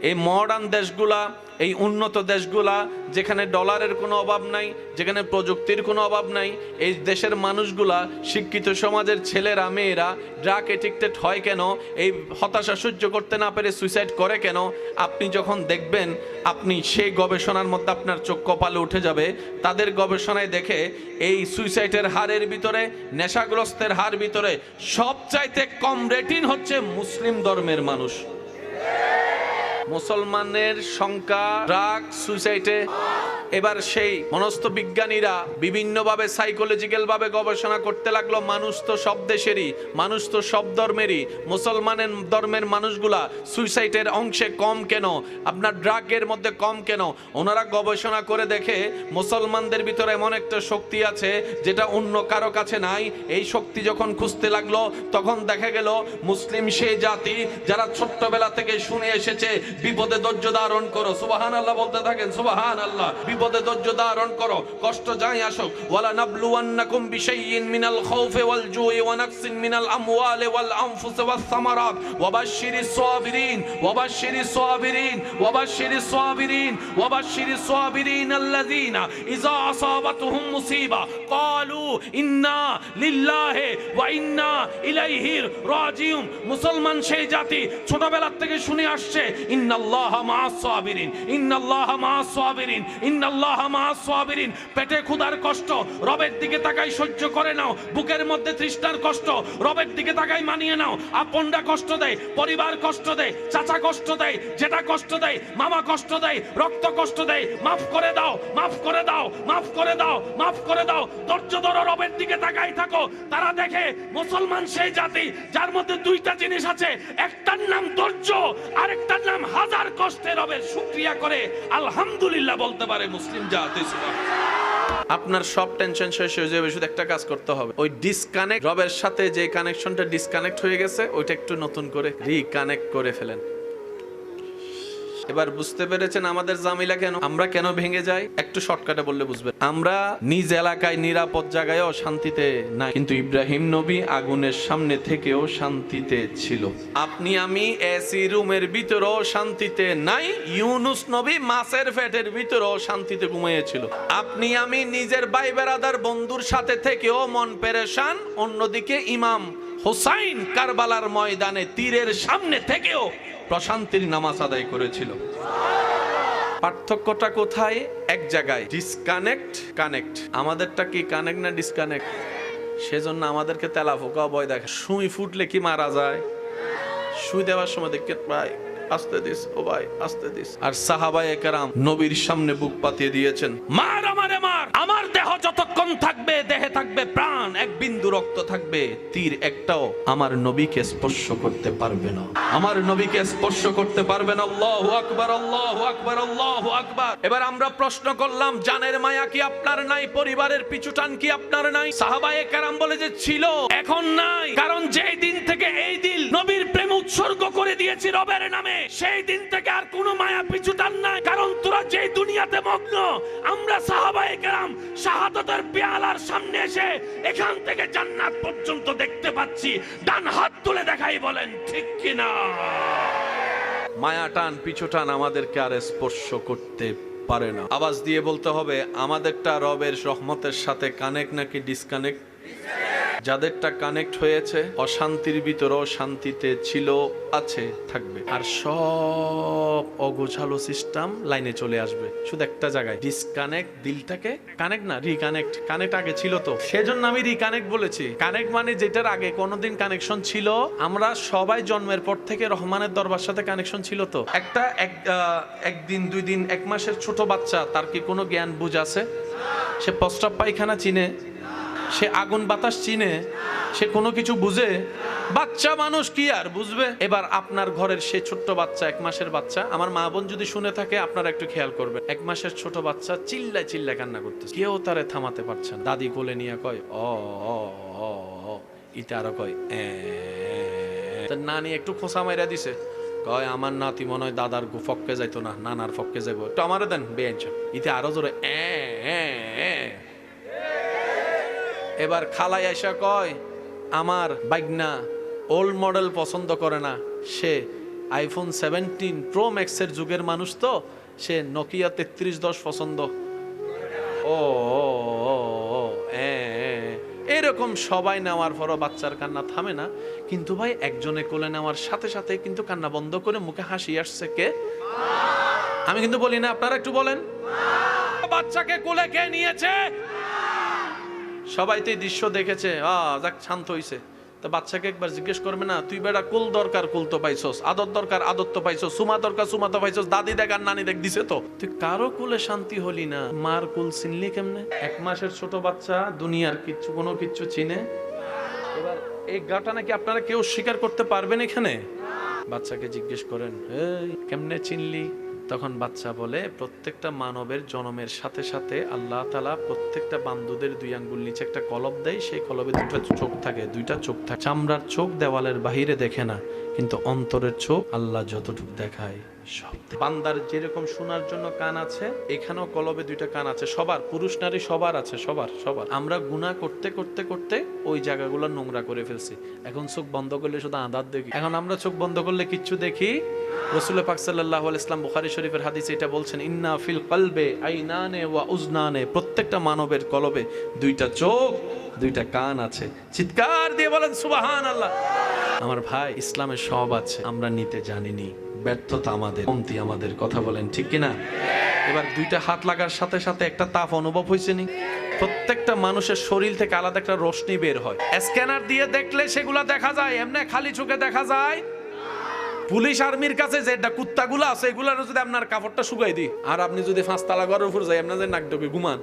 এই মডার্ন দেশগুলা, এই উন্নত দেশগুলা, যেখানে ডলারের কোনো অভাব নাই, যেখানে প্রযুক্তির কোনো অভাব নাই, এই দেশের মানুষগুলা, শিক্ষিত সমাজের ছেলেরা মেয়েরা ড্রাগ এডিক্টেড হয় কেন? এই হতাশা সহ্য করতে না পেরে সুইসাইড করে কেন? আপনি যখন দেখবেন, আপনি সেই গবেষণার মধ্যে আপনার চোখ কপালে উঠে যাবে। তাদের গবেষণায় দেখে এই সুইসাইডের হারের ভিতরে, নেশাগ্রস্তের হার ভিতরে সবচাইতে কম রেটিং হচ্ছে মুসলিম ধর্মের মানুষ। মুসলমানের সংখ্যা ড্রাগ সুইসাইডে। এবার সেই মনস্তবিজ্ঞানীরা বিভিন্নভাবে সাইকোলজিক্যাল ভাবে গবেষণা করতে লাগলো, মানুষ তো সব দেশেরই, মানুষ তো সব ধর্মেরই, মুসলমানের ধর্মের মানুষগুলা সুইসাইডের অংশে কম কেন, আপনার ড্রাগের মধ্যে কম কেন? ওনারা গবেষণা করে দেখে মুসলমানদের ভিতরে এমন একটা শক্তি আছে যেটা অন্য কারো কাছে নাই। এই শক্তি যখন খুঁজতে লাগলো, তখন দেখা গেল মুসলিম সেই জাতি যারা ছোট্টবেলা থেকে শুনে এসেছে, বিপদে ধৈর্য ধারণ করো, সুবহানাল্লাহ বলতে থাকেন, সুবহানাল্লাহ। বিপদে ধৈর্য ধারণ করো, কষ্ট যাই আসুক। ওয়ালা নাবলুওয়ান্নাকুম বিশাইইন মিনাল খাউফি ওয়াল জুই ওয়া নাকসিন মিনাল আমওয়ালি ওয়াল আনফুসি ওয়াস সামারাত ওয়াবাশশিরিস সাবিরিন ওয়াবাশশিরিস সাবিরিন ওয়াবাশশিরিস সাবিরিন ওয়াবাশশিরিস সাবিরিন আল্লাযীনা ইযা আসাবাতুহুম মুসিবা ক্বালু ইন্না লিল্লাহি ওয়া ইন্না ইলাইহি রাজিউন। মুসলমান সেই জাতি ছোটবেলা থেকে শুনে আসছে, ইন্নাল্লাহা মাআস সাবিরিন, ইন্নাল্লাহা মাআস সাবিরিন, ইন্না ইন্নাল্লাহা মাআস সাবিরিন। পেটে ক্ষুধার কষ্ট, রবের দিকে তাকাই সহ্য করে নাও। বুকের মধ্যে তৃষ্ণার কষ্ট, রবের দিকে তাকাই মানিয়ে নাও। আপনরা কষ্ট দেয়, পরিবার কষ্ট দেয়, চাচা কষ্ট দেয়, জেঠা কষ্ট দেয়, মামা কষ্ট দেয়, রক্ত কষ্ট দেয়, মাফ করে দাও, মাফ করে দাও, মাফ করে দাও, মাফ করে দাও। ধৈর্য ধরো, রবের দিকে তাকাই থাকো। তারা দেখে মুসলমান সেই জাতি যার মধ্যে দুইটা জিনিস আছে, একটার নাম ধৈর্য, আরেকটার নাম হাজার কষ্টে রবের শুকরিয়া করে আলহামদুলিল্লাহ বলতে পারে মুসলিম জাতি। আপনার সব টেনশন শেষ হয়ে যাবে, শুধু একটা কাজ করতে হবে, ওই ডিসকানেক্ট, রবের সাথে যে কানেকশনটা ডিসকানেক্ট হয়ে গেছে ওইটা একটু নতুন করে রিকানেক্ট করে ফেলেন। এবার বুঝতে পেরেছেন আমাদের জামিলা কেন, আমরা কেন ভেঙে যাই? একটু শর্টকাটে বললে বুঝবেন। আমরা নিজ এলাকায় নিরাপদ জায়গায়ও শান্তিতে নাই, কিন্তু ইব্রাহিম নবী আগুনের সামনে থেকেও শান্তিতে ছিল। আপনি আমি এসি রুমের ভিতরেও শান্তিতে নাই, ইউনুস নবী মাছের পেটের ভিতরেও শান্তিতে ঘুমিয়েছিল। আপনি আমি নিজের ভাই বেরাদার বন্ধুর সাথে থেকেও মন পেরেশান, অন্যদিকে ইমাম হুসাইন কারবালার ময়দানে তীরের সামনে থেকেও প্রশান্তির নামাজ আদায় করেছিল। পার্থক্যটা কোথায়? এক জায়গায় ডিসকানেক্ট কানেক্ট। আমাদেরটা কি কানেক্ট না ডিসকানেক্ট? সেজন্য আমাদেরকে তেলা ফোকা ভয় দেখে। সুই ফুটলে কি মারা যায়? সুই দেওয়ার সময় দেখে ভাই আস্তে দিস, ও ভাই আস্তে দিস। আর সাহাবায়ে কেরাম নবীর সামনে বুক পাতিয়ে দিয়েছেন, মার আমারে মার, আমার দেহ যতক্ষণ থাকবে, দেহে থাকবে প্রাণ, এক বিন্দু রক্ত থাকবে, তীর একটাও আমার নবীকে স্পর্শ করতে পারবে না, আমার নবীকে স্পর্শ করতে পারবে না। আল্লাহু আকবার, আল্লাহু আকবার, আল্লাহু আকবার। এবার আমরা প্রশ্ন করলাম, জানের মায়া কি আপনার নাই? পরিবারের পিছুটান কি আপনার নাই? সাহাবায়ে কেরাম বলে যে ছিল, এখন নাই। কারণ যেই দিন থেকে এই দিল নবীর প্রেম উৎসর্গ করে দিয়েছি রবের নামে, সেই দিন থেকে আর কোনো মায়া পিছুটান নাই। কারণ তোরা যেই দুনিয়াতে মগ্ন, আমরা সাহাবায়ে কেরাম শাহাদাতের পেয়ালার সামনে এসে এখান থেকে জান্নাত পর্যন্ত দেখতে পাচ্ছি। ডান হাত তুলে দেখাই, বলেন ঠিক কিনা? মায়া টান পিছু টান আমাদেরকে আর স্পর্শ করতে পারে না। আওয়াজ দিয়ে বলতে হবে, আমাদেরটা রবের রহমতের সাথে কানেক্ট নাকি ডিসকানেক্ট? যাদেরটা কানেক্ট হয়েছে অশান্তির ভিতরেও শান্তিতে ছিল, আছে, থাকবে। আর সব অগোছালো সিস্টেম লাইনে চলে আসবে, শুধু একটা জায়গায় ডিসকানেক্ট। দিলটাকে কানেক্ট না রিকানেক্ট। কানেক্ট আগে ছিল তো, সেজন্য আমি রিকানেক্ট বলেছি। কানেক্ট মানে যেটার আগে কোনোদিন কানেকশন ছিল। আমরা সবাই জন্মের পর থেকে রহমানের দরবার সাথে কানেকশন ছিল তো। একটা একদিন দুই দিন এক মাসের ছোট বাচ্চা, তার কি কোনো জ্ঞান বুঝ আছে? সে প্রস্রাব পায়খানা চিনে? সে আগুন বাতাস চিনে? সে কোনো কিছু বুঝে? বাচ্চা মানুষ কি আর বুঝবে? এবার আপনার ঘরের সে ছোট্ট বাচ্চা, এক মাসের বাচ্চা, আমার মা বোন যদি শুনে থাকে আপনারা একটু খেয়াল করবেন, এক মাসের ছোট বাচ্চা চিল্লায় চিল্লায় কান্না করতেছে, কেউ তারে থামাতে পারছে না। দাদি কোলে নিয়ে কয় ও ও ও, ইটা আরো কয় তার নানি একটু খোঁচা মাইরা দিছে, কয় আমার নাতি মনে হয় দাদার ফক্কে যাইতো না, নানার ফক্কে যাইবো, একটু আমারে দেন বেঞ্চ। ইতে আরো জোরে এবার খালাই আইসা কয় আমার বাইগনা ওল্ড মডেল পছন্দ করে না, সে আইফোন 17 প্রো ম্যাক্সের যুগের মানুষ, তো সে নোকিয়া 3310 পছন্দ। ও এরকম সবাই নেওয়ার পরও বাচ্চার কান্না থামে না। কিন্তু ভাই একজনে কোলে নেওয়ার সাথে সাথে কিন্তু কান্না বন্ধ করে মুখে হাসি আসছে কে? আমি কিন্তু বলি না, আপনারা একটু বলেন। বাচ্চাকে কোলে কে নিয়েছে? সবাই তো এই দৃশ্য দেখেছে, যাক শান্ত হইছে। তো বাচ্চাকে একবার জিজ্ঞেস করবে না, তুই বেটা কুল দরকার কুল তো পাইছস, আদর দরকার আদর তো পাইছস, সুমা দরকার সুমা তো পাইছস, দাদি দেখ আর নানি দেখ দিছে তো, তুই কারো কুলে শান্তি হলি না, মার কুল চিনলি কেমনে? এক মাসের ছোট বাচ্চা দুনিয়ার কিচ্ছু কোনো কিচ্ছু চিনে? এবার এই গাটা নাকি আপনারা কেউ স্বীকার করতে পারবেন এখানে? বাচ্চাকে জিজ্ঞেস করেন, এই কেমনে চিনলি? তখন বাচ্চা বলে, প্রত্যেকটা মানবের জন্মের সাথে সাথে আল্লাহ তাআলা প্রত্যেকটা বান্দুদের দুই আঙ্গুল নিচে একটা কলব দেয়, সেই কলবে দুইটা চোখ থাকে, দুইটা চোখ থাকে। চামড়ার চোখ দেওয়ালের বাহিরে দেখে না, কিন্তু অন্তরের চোখ আল্লাহ যতটুকু দেখায় সব। বান্দার যেরকম শোনার জন্য কান আছে, এখানেও কলবে দুইটা কান আছে, সবার, পুরুষ নারী সবার আছে, সবার সবার। আমরা গুনাহ করতে করতে করতে ওই জায়গাগুলো নোংরা করে ফেলছি। এখন চোখ বন্ধ করলে শুধু আঁধার দেখি। এখন আমরা চোখ বন্ধ করলে কিচ্ছু দেখি। রাসূল পাক সাল্লাল্লাহু আলাইহি ওয়াসাল্লাম বুখারী শরীফের হাদিসে এটা বলছেন, ইন্না ফিল কলবে আইনানে ওয়া উজনানে, প্রত্যেকটা মানবের কলবে দুইটা চোখ দুইটা কান আছে। চিৎকার দিয়ে বলেন সুবহানাল্লাহ। আমার ভাই, ইসলামে সব আছে, আমরা নিতে জানিনি, ব্যর্থতা আমাদের, কমতি আমাদের। কথা বলেন ঠিক কিনা? এবার দুইটা হাত লাগার সাথে সাথে একটা তাপ অনুভব হয়েছে নি? প্রত্যেকটা মানুষের শরীর থেকে আলাদা একটা রশ্মি বের হয়, স্ক্যানার দিয়ে দেখলে সেগুলা দেখা যায়, এমনি খালি চোখে দেখা যায়? পুলিশ আর্মির কাছে যেটা কুত্তাগুলো আছে এগুলার যদি আপনার কাপড়টা শুকাই দিই আর আপনি যদি 5 তালা ঘরের উপর যাই আপনার নাক ডবে ঘুমান,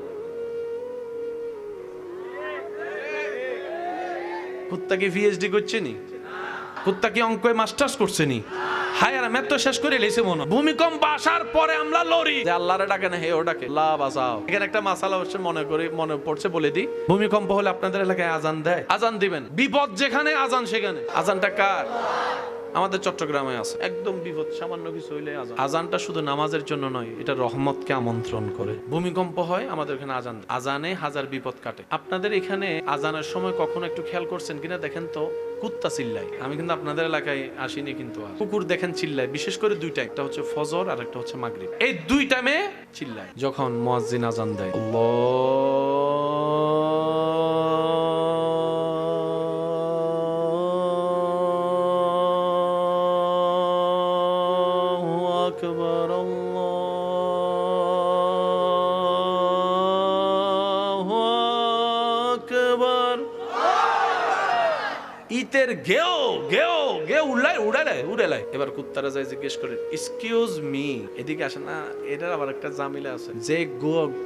কুত্তা কি পিএইচডি করছে নি? কুত্তা কি অঙ্কে মাস্টার্স করছে নি? হায় আর মেত্র শেষ করে লেছে মনে। ভূমিকম্প আসার পরে আমরা লড়ি যে আল্লাহরে ডাকে না, হে ও ডাকে আল্লাহ বাঁচাও। এখানে একটা মাসালা হচ্ছে মনে পড়ছে বলে দিই। ভূমিকম্প হলে আপনাদের এলাকায় আজান দেয়, আজান দিবেন। বিপদ যেখানে আজান সেখানে। আজানটা কার? আমাদের চট্টগ্রামে আছে। একদম বিপদ সামান্য কিছু হইলে আজান। আজানটা শুধু নামাজের জন্য নয়, এটা রহমতকে আমন্ত্রণ করে। ভূমিকম্প হয় আমাদের এখানে আজান, আজানে হাজার বিপদ কাটে। আপনাদের এখানে আজানের সময় কখনো একটু খেয়াল করছেন কিনা দেখেন তো, কুত্তা চিল্লায়। আমি কিন্তু আপনাদের এলাকায় আসিনি, কিন্তু কুকুর দেখেন চিল্লায়, বিশেষ করে দুইটা, একটা হচ্ছে ফজর আর একটা হচ্ছে মাগরিব। এই দুই টাইমে চিল্লায় যখন মুয়াজ্জিন আজান দেয়। ইতের গেও গেও গেও উড়ালাই। এবার কুত্তারা যায় জিজ্ঞেস করে, এক্সকিউজ মি, এদিকে আসে না। এটার আবার একটা জামিলা আছে, যে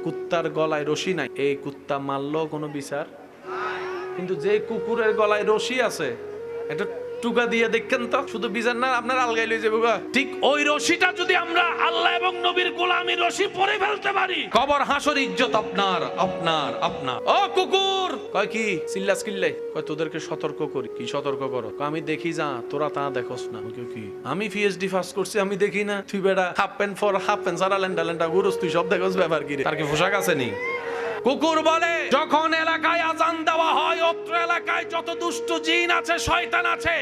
কুত্তার গলায় রশি নাই এই কুত্তা মারলো কোনো বিচার, কিন্তু যে কুকুরের গলায় রশি আছে এটা টুকা দিয়ে দেখেন তো, শুধু বিচার না, আপনার আলগাই লই যাবে। ঠিক ওই রশিটা যদি আমরা আল্লাহ এবং নবীর গোলামির রশি পরে ফেলতে পারি, কবর হাসর ইজ্জত আপনার আপনার আপনার। ও কুকুর কয় কি চিল্লাস কিল্লে, কয় তোদেরকে সতর্ক করি। কি সতর্ক করো? আমি দেখি যা, তোরা তা দেখোস না। কি আমি পিএইচডি পাস করছি, আমি দেখি না? তুই বেটা half pant for half pant সারা ল্যান্ডা গুরুস, তুই সব দেখোস ব্যাপার কি রে? তার কি পোশাক আছে নি? কুকুর বলে, যখন এলাকায় আজান দেওয়া হয়, অত্র এলাকায় যত দুষ্ট জিন আছে, শয়তান আছে,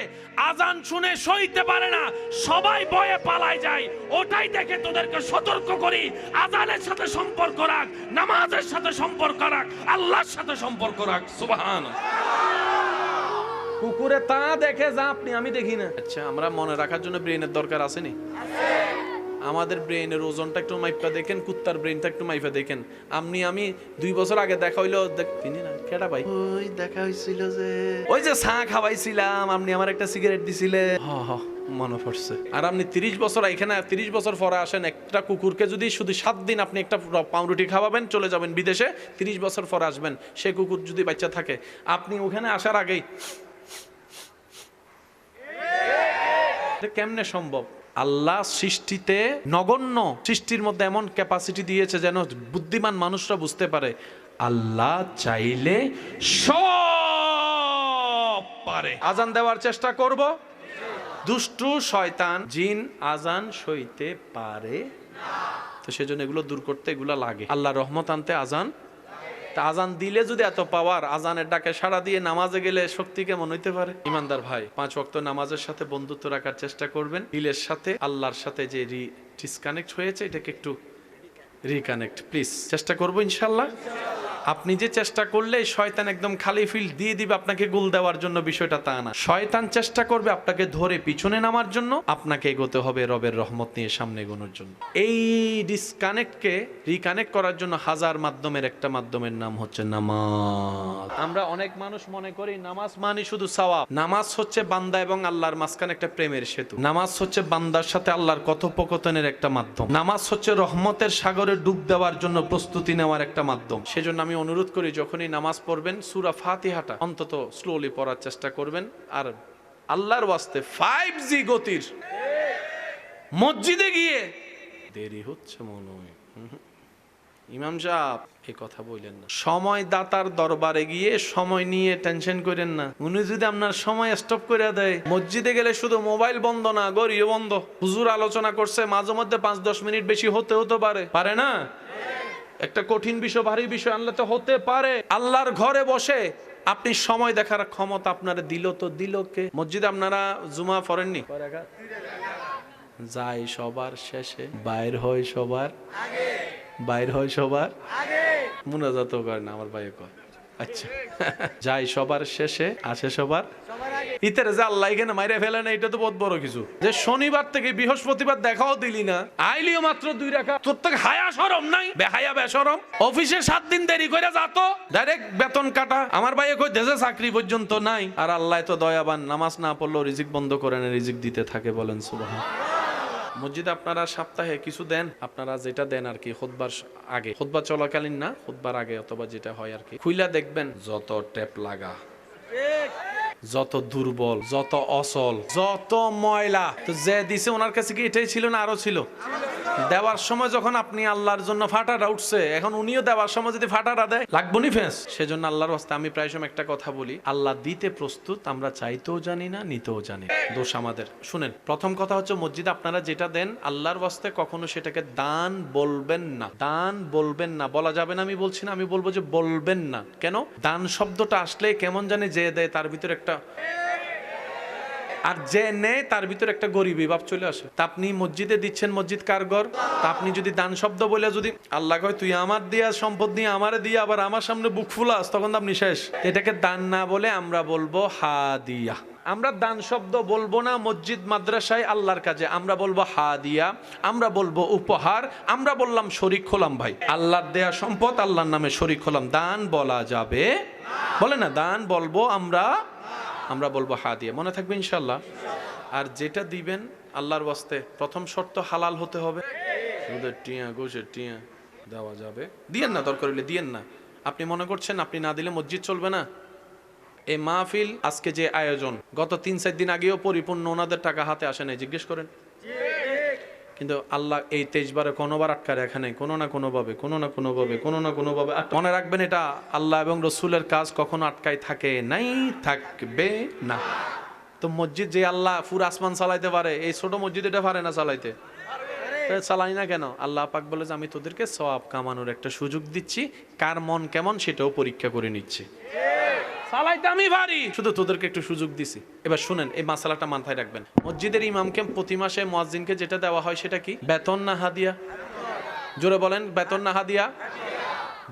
আজান শুনে সইতে পারে না, সবাই ভয়ে পালায় যায়। ওটাই দেখে তোদেরকে সতর্ক করি, আজানের সাথে সম্পর্ক রাখ, নামাজের সাথে সম্পর্ক রাখ, আল্লাহর সাথে সম্পর্ক রাখ। সুবহানাল্লাহ। কুকুরে তা দেখে যা আপনি আমি দেখি না। আচ্ছা, আমরা মনে রাখার জন্য ব্রেনের দরকার আছে নি? আমাদের ব্রেনের ওজনটা একটু মাইপা দেখেন, কুত্তার ব্রেনটা একটু মাইপা দেখেন। আমি 2 বছর আগে দেখা হইলো, তিনি না কেডা ভাই, ওই দেখা হইছিল যে ওই যে চা খাওয়াইছিলাম, আপনি আমার একটা সিগারেট দিছিলে। মনে পড়ছে। আর আপনি 30 বছর এখানে, 30 বছর পরে আসেন, একটা কুকুরকে যদি শুধু 7 দিন আপনি একটা পাউরুটি খাওয়াবেন, চলে যাবেন বিদেশে, 30 বছর পরে আসবেন, সে কুকুর যদি বাচ্চা থাকে, আপনি ওখানে আসার আগেই কেমনে সম্ভব? আল্লাহ সৃষ্টিতে নগণ্য সৃষ্টির মধ্যে এমন ক্যাপাসিটি দিয়েছে যেন বুদ্ধিমান মানুষরা বুঝতে পারে আল্লাহ চাইলে সব পারে। আজান দেওয়ার চেষ্টা করব, দুষ্টু শয়তান জিন আজান সইতে পারে না, তো সেজন্য এগুলো দূর করতে এগুলো লাগে। আল্লাহ রহমত আনতে আজান, তা আজান দিলে যদি এত পাওয়ার, আজানের ডাকে সাড়া দিয়ে নামাজে গেলে শক্তি কেমন হইতে পারে? ইমানদার ভাই, 5 ওয়াক্ত নামাজের সাথে বন্ধুত্ব রাখার চেষ্টা করবেন। দিলের সাথে আল্লাহর সাথে যে ডিসকানেক্ট হয়েছে এটাকে একটু রিকানেক্ট প্লিজ চেষ্টা করবো ইনশাল্লাহ। আপনি যে চেষ্টা করলে শয়তান একদম খালি ফিল্ড দিয়ে দিবে আপনাকে গোল দেওয়ার জন্য, বিষয়টা তা না। শয়তান চেষ্টা করবে আপনাকে ধরে পিছনে নামার জন্য, আপনাকে এগোতে হবে রবের রহমত নিয়ে সামনে এগোনোর জন্য। এই ডিসকানেক্টকে রিকানেক্ট করার জন্য হাজার মাধ্যমের একটা মাধ্যমের নাম হচ্ছে নামাজ। আমরা অনেক মানুষ মনে করি নামাজ মানে শুধু সওয়াব। নামাজ হচ্ছে বান্দা এবং আল্লাহর মাঝখানে একটা প্রেমের সেতু। নামাজ হচ্ছে বান্দার সাথে আল্লাহর কথোপকথনের একটা মাধ্যম। নামাজ হচ্ছে রহমতের সাগরে ডুব দেওয়ার জন্য প্রস্তুতি নেওয়ার একটা মাধ্যম। সেজন্য আমি অনুরোধ করি, যখনই নামাজ পড়বেন সূরা ফাতিহাটা অন্তত স্লোলি পড়ার চেষ্টা করবেন। আর আল্লাহর ওয়াস্তে 5G গতির মসজিদে গিয়ে দেরি হচ্ছে মনে হয়, ইমাম সাহেব এই কথা বললেন না। সময় দাতার দরবারে গিয়ে সময় নিয়ে টেনশন করেন না। উনি যদি আপনার সময় স্টপ করে দেয়, মসজিদে গেলে শুধু মোবাইল বন্ধ না, গড়িও বন্ধ। হুজুর আলোচনা করছে, মাঝে মধ্যে 5-10 মিনিট বেশি হতে পারে না? একটা কঠিন বিষয়, ভারী বিষয় আনলে তো হতে পারে। আল্লাহর ঘরে বসে আপনি সময় দেখার ক্ষমতা আপনারা দিল তো দিল কে? মসজিদে আপনারা জুমা পড়েননি? যায় সবার শেষে, বাইর হয় সবার আগে। মুনাজাতও করে না আমার ভাই কয়। আচ্ছা, যায় সবার শেষে, আসে সবার আগে। ইতের যে আল্লাহ এখানে মাইরে ফেলে না, এটা তো বহুত বড় কিছু। যে শনিবার থেকে বৃহস্পতিবার দেখাও দিলি না, আইলিও মাত্র 2 রাকাত, তোর থেকে হায়া শরম নাই? বেহায়া বেশরম। অফিসে 7 দিন দেরি করে যাত, ডাইরেক্ট বেতন কাটা। আমার ভাইয়ে কই দেশে চাকরি পর্যন্ত নাই, আর আল্লাহ তো দয়াবান, নামাজ না পড়লেও রিজিক বন্ধ করে না, রিজিক দিতে থাকে। বলেন সুবহান। মসজিদে আপনারা সপ্তাহে কিছু দেন, আপনারা যেটা দেন আর কি খুতবার আগে, খুতবা চলাকালীন না, খুতবার আগে অথবা যেটা হয় আর কি, খুইলা দেখবেন যত ট্যাপ লাগা, যত দুর্বল, যত অসল, যত ময়লা, তো যে দিছে ওনার কাছে কি এটাই ছিল না আরো ছিল? দেওয়ার সময় যখন আপনি আল্লাহর জন্য ফাটাটা উঠছে, এখন উনিও দেওয়ার সময় যদি ফাটাটা দেয়, লাগবো নি ফেস? সেজন্য আল্লাহর রাস্তায় আমি প্রায় সময় একটা কথা বলি, আল্লাহ দিতে প্রস্তুত, আমরা চাইতেও জানি না, নিতেও জানি না, দোষ আমাদের। শুনেন, প্রথম কথা হচ্ছে মসজিদে আপনারা যেটা দেন আল্লাহর রাস্তায় কখনো সেটাকে দান বলবেন না। দান বলবেন না, বলা যাবে না আমি বলছি না, আমি বলবো যে বলবেন না। কেন? দান শব্দটা আসলে কেমন জানি যে দেয় তার ভিতরে একটা, আর যে নেয় তার ভিতরে একটা গরিবী ভাব চলে আসে। তা আপনি মসজিদে দিচ্ছেন, মসজিদ কার ঘর? তা আপনি যদি দান শব্দ বলে যদি আল্লাহ কয় তুই আমার দিয়া সম্পদ নিয়ে আমারে দিয়ে আবার আমার সামনে বুক ফুলাস, তখন আপনি শেষ। এটাকে দান না বলে আমরা বলবো হাদিয়া। আমরা দান শব্দ বলবো না মসজিদ মাদ্রাসায় আল্লাহর কাজে, আমরা বলবো হাদিয়া, আমরা বলবো উপহার, আমরা বললাম শরীক হলাম। ভাই, আল্লাহর দেয়া সম্পদ আল্লাহর নামে শরীক হলাম, দান বলা যাবে? বলে না, দান বলবো আমরা বলবো হাদিয়া। মনে থাকবে ইনশাল্লাহ। আর যেটা দিবেন আল্লাহর ওয়াস্তে প্রথম শর্ত হালাল হতে হবে। সুদের টিয়া, ঘুষের টিয়া দেওয়া যাবে? দিয়েন না, দরকার হলে দিয়েন না। আপনি মনে করছেন আপনি না দিলে মসজিদ চলবে না? এই মাহফিল আজকে যে আয়োজন, গত 3-4 দিন আগেও পরিপূর্ণ, ওনাদের টাকা হাতে আসে নাই, জিজ্ঞেস করেন। কিন্তু আল্লাহ এই 23 বারে কোনোবার আটকা রাখে নাই, কোনো না কোনোভাবে, কোনো না কোনোভাবে। মনে রাখবেন, এটা আল্লাহ এবং রসুলের কাজ, কখনো আটকাই থাকে নাই, থাকবে না। তো মসজিদ যে আল্লাহ পুরো আসমান চালাইতে পারে, এই ছোট মসজিদ এটা পারে না চালাইতে? চালাই না কেন? আল্লাহ পাক বলে যে আমি তোদেরকে সওয়াব কামানোর একটা সুযোগ দিচ্ছি, কার মন কেমন সেটাও পরীক্ষা করে নিচ্ছি। চালাইতে আমি পারি, শুধু তোদেরকে একটু সুযোগ দিছি। এবার শুনেন, এই মাসালাটা মাথায় রাখবেন। মসজিদের ইমামকে প্রতি মাসে মুয়াজ্জিনকে যেটা দেওয়া হয় সেটা কি? বেতন না হাদিয়া? জোরে বলেন, বেতন না হাদিয়া?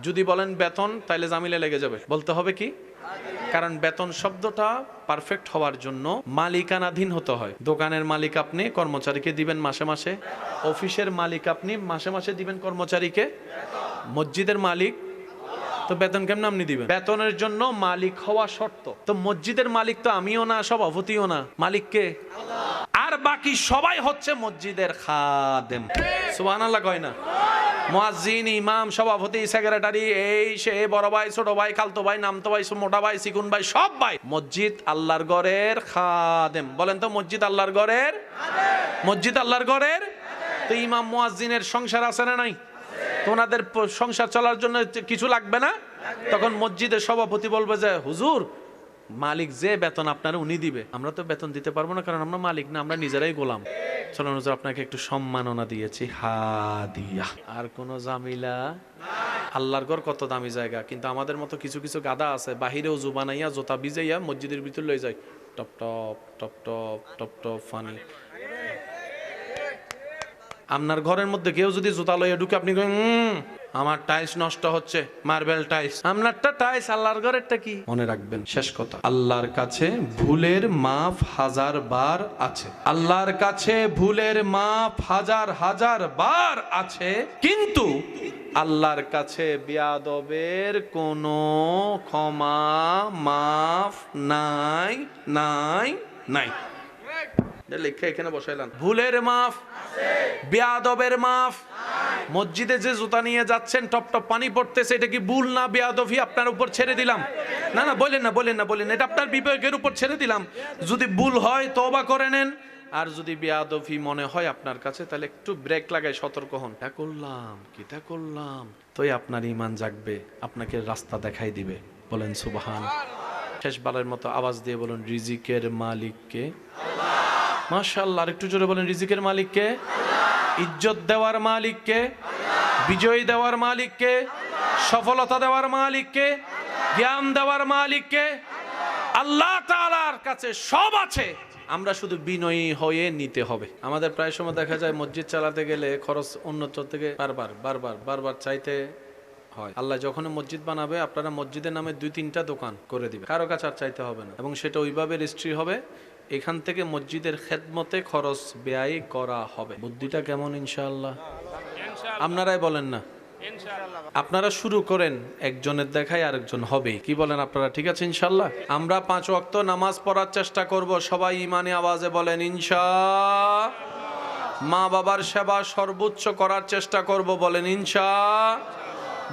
যদি বলেন বেতন, তাহলে জামিলে লেগে যাবে। বলতে হবে কি? কারণ বেতন শব্দটা পারফেক্ট হওয়ার জন্য মালিকানাধীন হতে হয়। দোকানের মালিক আপনি, কর্মচারীকে দিবেন মাসে মাসে। অফিসের মালিক আপনি, মাসে মাসে দিবেন কর্মচারীকে। মসজিদের মালিক, তো বেতন কেমন আপনি দিবেন? বেতনের জন্য মালিক হওয়া শর্ত। তো মসজিদের মালিক তো আমিও না, সভাপতিও না, মালিক কে? আর বাকি সবাই হচ্ছে মসজিদের খাদেম। সুবহানাল্লাহ কয় না? মুয়াজ্জিন, ইমাম, সভাপতি, সেক্রেটারি, এই সে, বড় ভাই, ছোট ভাই, খালতো ভাই, নামতো ভাই, মোটা ভাই, চিকুন ভাই, সব ভাই মসজিদ আল্লাহর ঘরের খাদেম। বলেন তো, মসজিদ আল্লাহর ঘরের, মসজিদ আল্লাহর ঘরের। তো ইমাম মুয়াজ্জিনের সংসার আছে না নাই? তো ওনাদের সংসার চলার জন্য কিছু লাগবে না? তখন মসজিদের সভাপতি বলবে যে হুজুর, মালিক যে বেতন আপনারা উনি দিবে, আমরা তো বেতন দিতে পারবো না, কারণ আমরা মালিক না, আমরা নিজেরাই গোলাম। চলুন হুজুর, আপনাকে একটু সম্মাননা দিয়েছি, হাদিয়া। আর কোনো ঝামেলা? আল্লাহর ঘর কত দামি জায়গা, কিন্তু আমাদের মতো কিছু কিছু গাদা আছে, বাহিরেও জু বানাইয়া জোতা ভিজাইয়া মসজিদের ভিতর লয়ে যায়, top top top top top top funny. আপনার ঘরের মধ্যে কেউ যদি জুতা লইয়া ঢুকে, আপনি আমার টাইলস নষ্ট হচ্ছে, মার্বেল টাইলস। আপনারটা টাইলস, আল্লাহর ঘরেরটা কি? মনে রাখবেন, শেষ কথা, আল্লাহর কাছে ভুলের মাফ 1000 বার আছে। আল্লাহর কাছে ভুলের মাফ 1000 বার আছে, কিন্তু আল্লাহর কাছে বেয়াদবের কোনো ক্ষমা মাফ নাই, নাই, নাই। লিখে এখানে বসাইলাম, ভুলের মাফ, বেয়াদবের মাফ। মসজিদে যে জুতা নিয়ে যাচ্ছেন, টপ টপ পানি পড়তেছে, এটা কি ভুল না বেয়াদবি? আপনার উপর ছেড়ে দিলাম। না না, বলেন না, বলেন না, বলেন, এটা আপনার বিবেকের উপর ছেড়ে দিলাম। যদি ভুল হয় তওবা করে নেন, আর যদি বেয়াদবি মনে হয় আপনার কাছে, তাহলে একটু ব্রেক লাগাই সতর্ক হন। এটা করলাম, কিটা করলাম, তোই আপনার ঈমান জাগবে, আপনাকে রাস্তা দেখাই দিবে। বলেন সুবহান। শেষবারের মতো আওয়াজ দিয়ে বলুন, রিজিকের মালিক কে? মাশাআল্লাহ, আর একটু জোরে বলেন, রিজিকের মালিক কে? ইজ্জত দেওয়ার মালিক কে? বিজয় দেওয়ার মালিক কে? সফলতা দেওয়ার মালিক কে? জ্ঞান দেওয়ার মালিক কে? আল্লাহ তাআলার কাছে সব আছে, আমরা শুধু বিনয়ী হয়ে নিতে হবে। আমাদের প্রায় সময় দেখা যায় মসজিদ চালাতে গেলে খরচ অন্য থেকে বারবার চাইতে হয়। আল্লাহ যখন মসজিদ বানাবে আপনারা মসজিদের নামে 2-3টা দোকান করে দিবে, কারো কাছে আর চাইতে হবে না, এবং সেটা ওইভাবে রেজিস্ট্রি হবে। এখান থেকে মসজিদের খেদমতে খরচ ব্যয় করা হবে। বুদ্ধিটা কেমন? ইনশাআল্লাহ আপনারাই বলেন না? আপনারা শুরু করেন, একজনের দেখায় আরেকজন হবে। কি বলেন আপনারা? ঠিক আছে ইনশাআল্লাহ। আমরা 5 ওয়াক্ত নামাজ পড়ার চেষ্টা করব, সবাই ইমানি আওয়াজে বলেন ইনশাআল্লাহ। মা বাবার সেবা সর্বোচ্চ করার চেষ্টা করব, বলেন ইনশাআল্লাহ।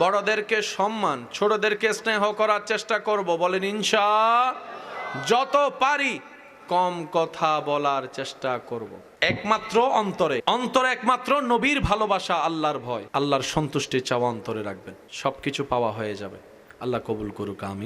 বড়দেরকে সম্মান, ছোটদেরকে স্নেহ করার চেষ্টা করব, বলেন ইনশাআল্লাহ। যত পারি কম কথা বলার চেষ্টা করব। একমাত্র অন্তরে একমাত্র নবীর ভালোবাসা, আল্লাহর ভয়, আল্লাহর সন্তুষ্টি চাওয়া অন্তরে রাখবেন, সবকিছু পাওয়া হয়ে যাবে। আল্লাহ কবুল করুক, আমিন।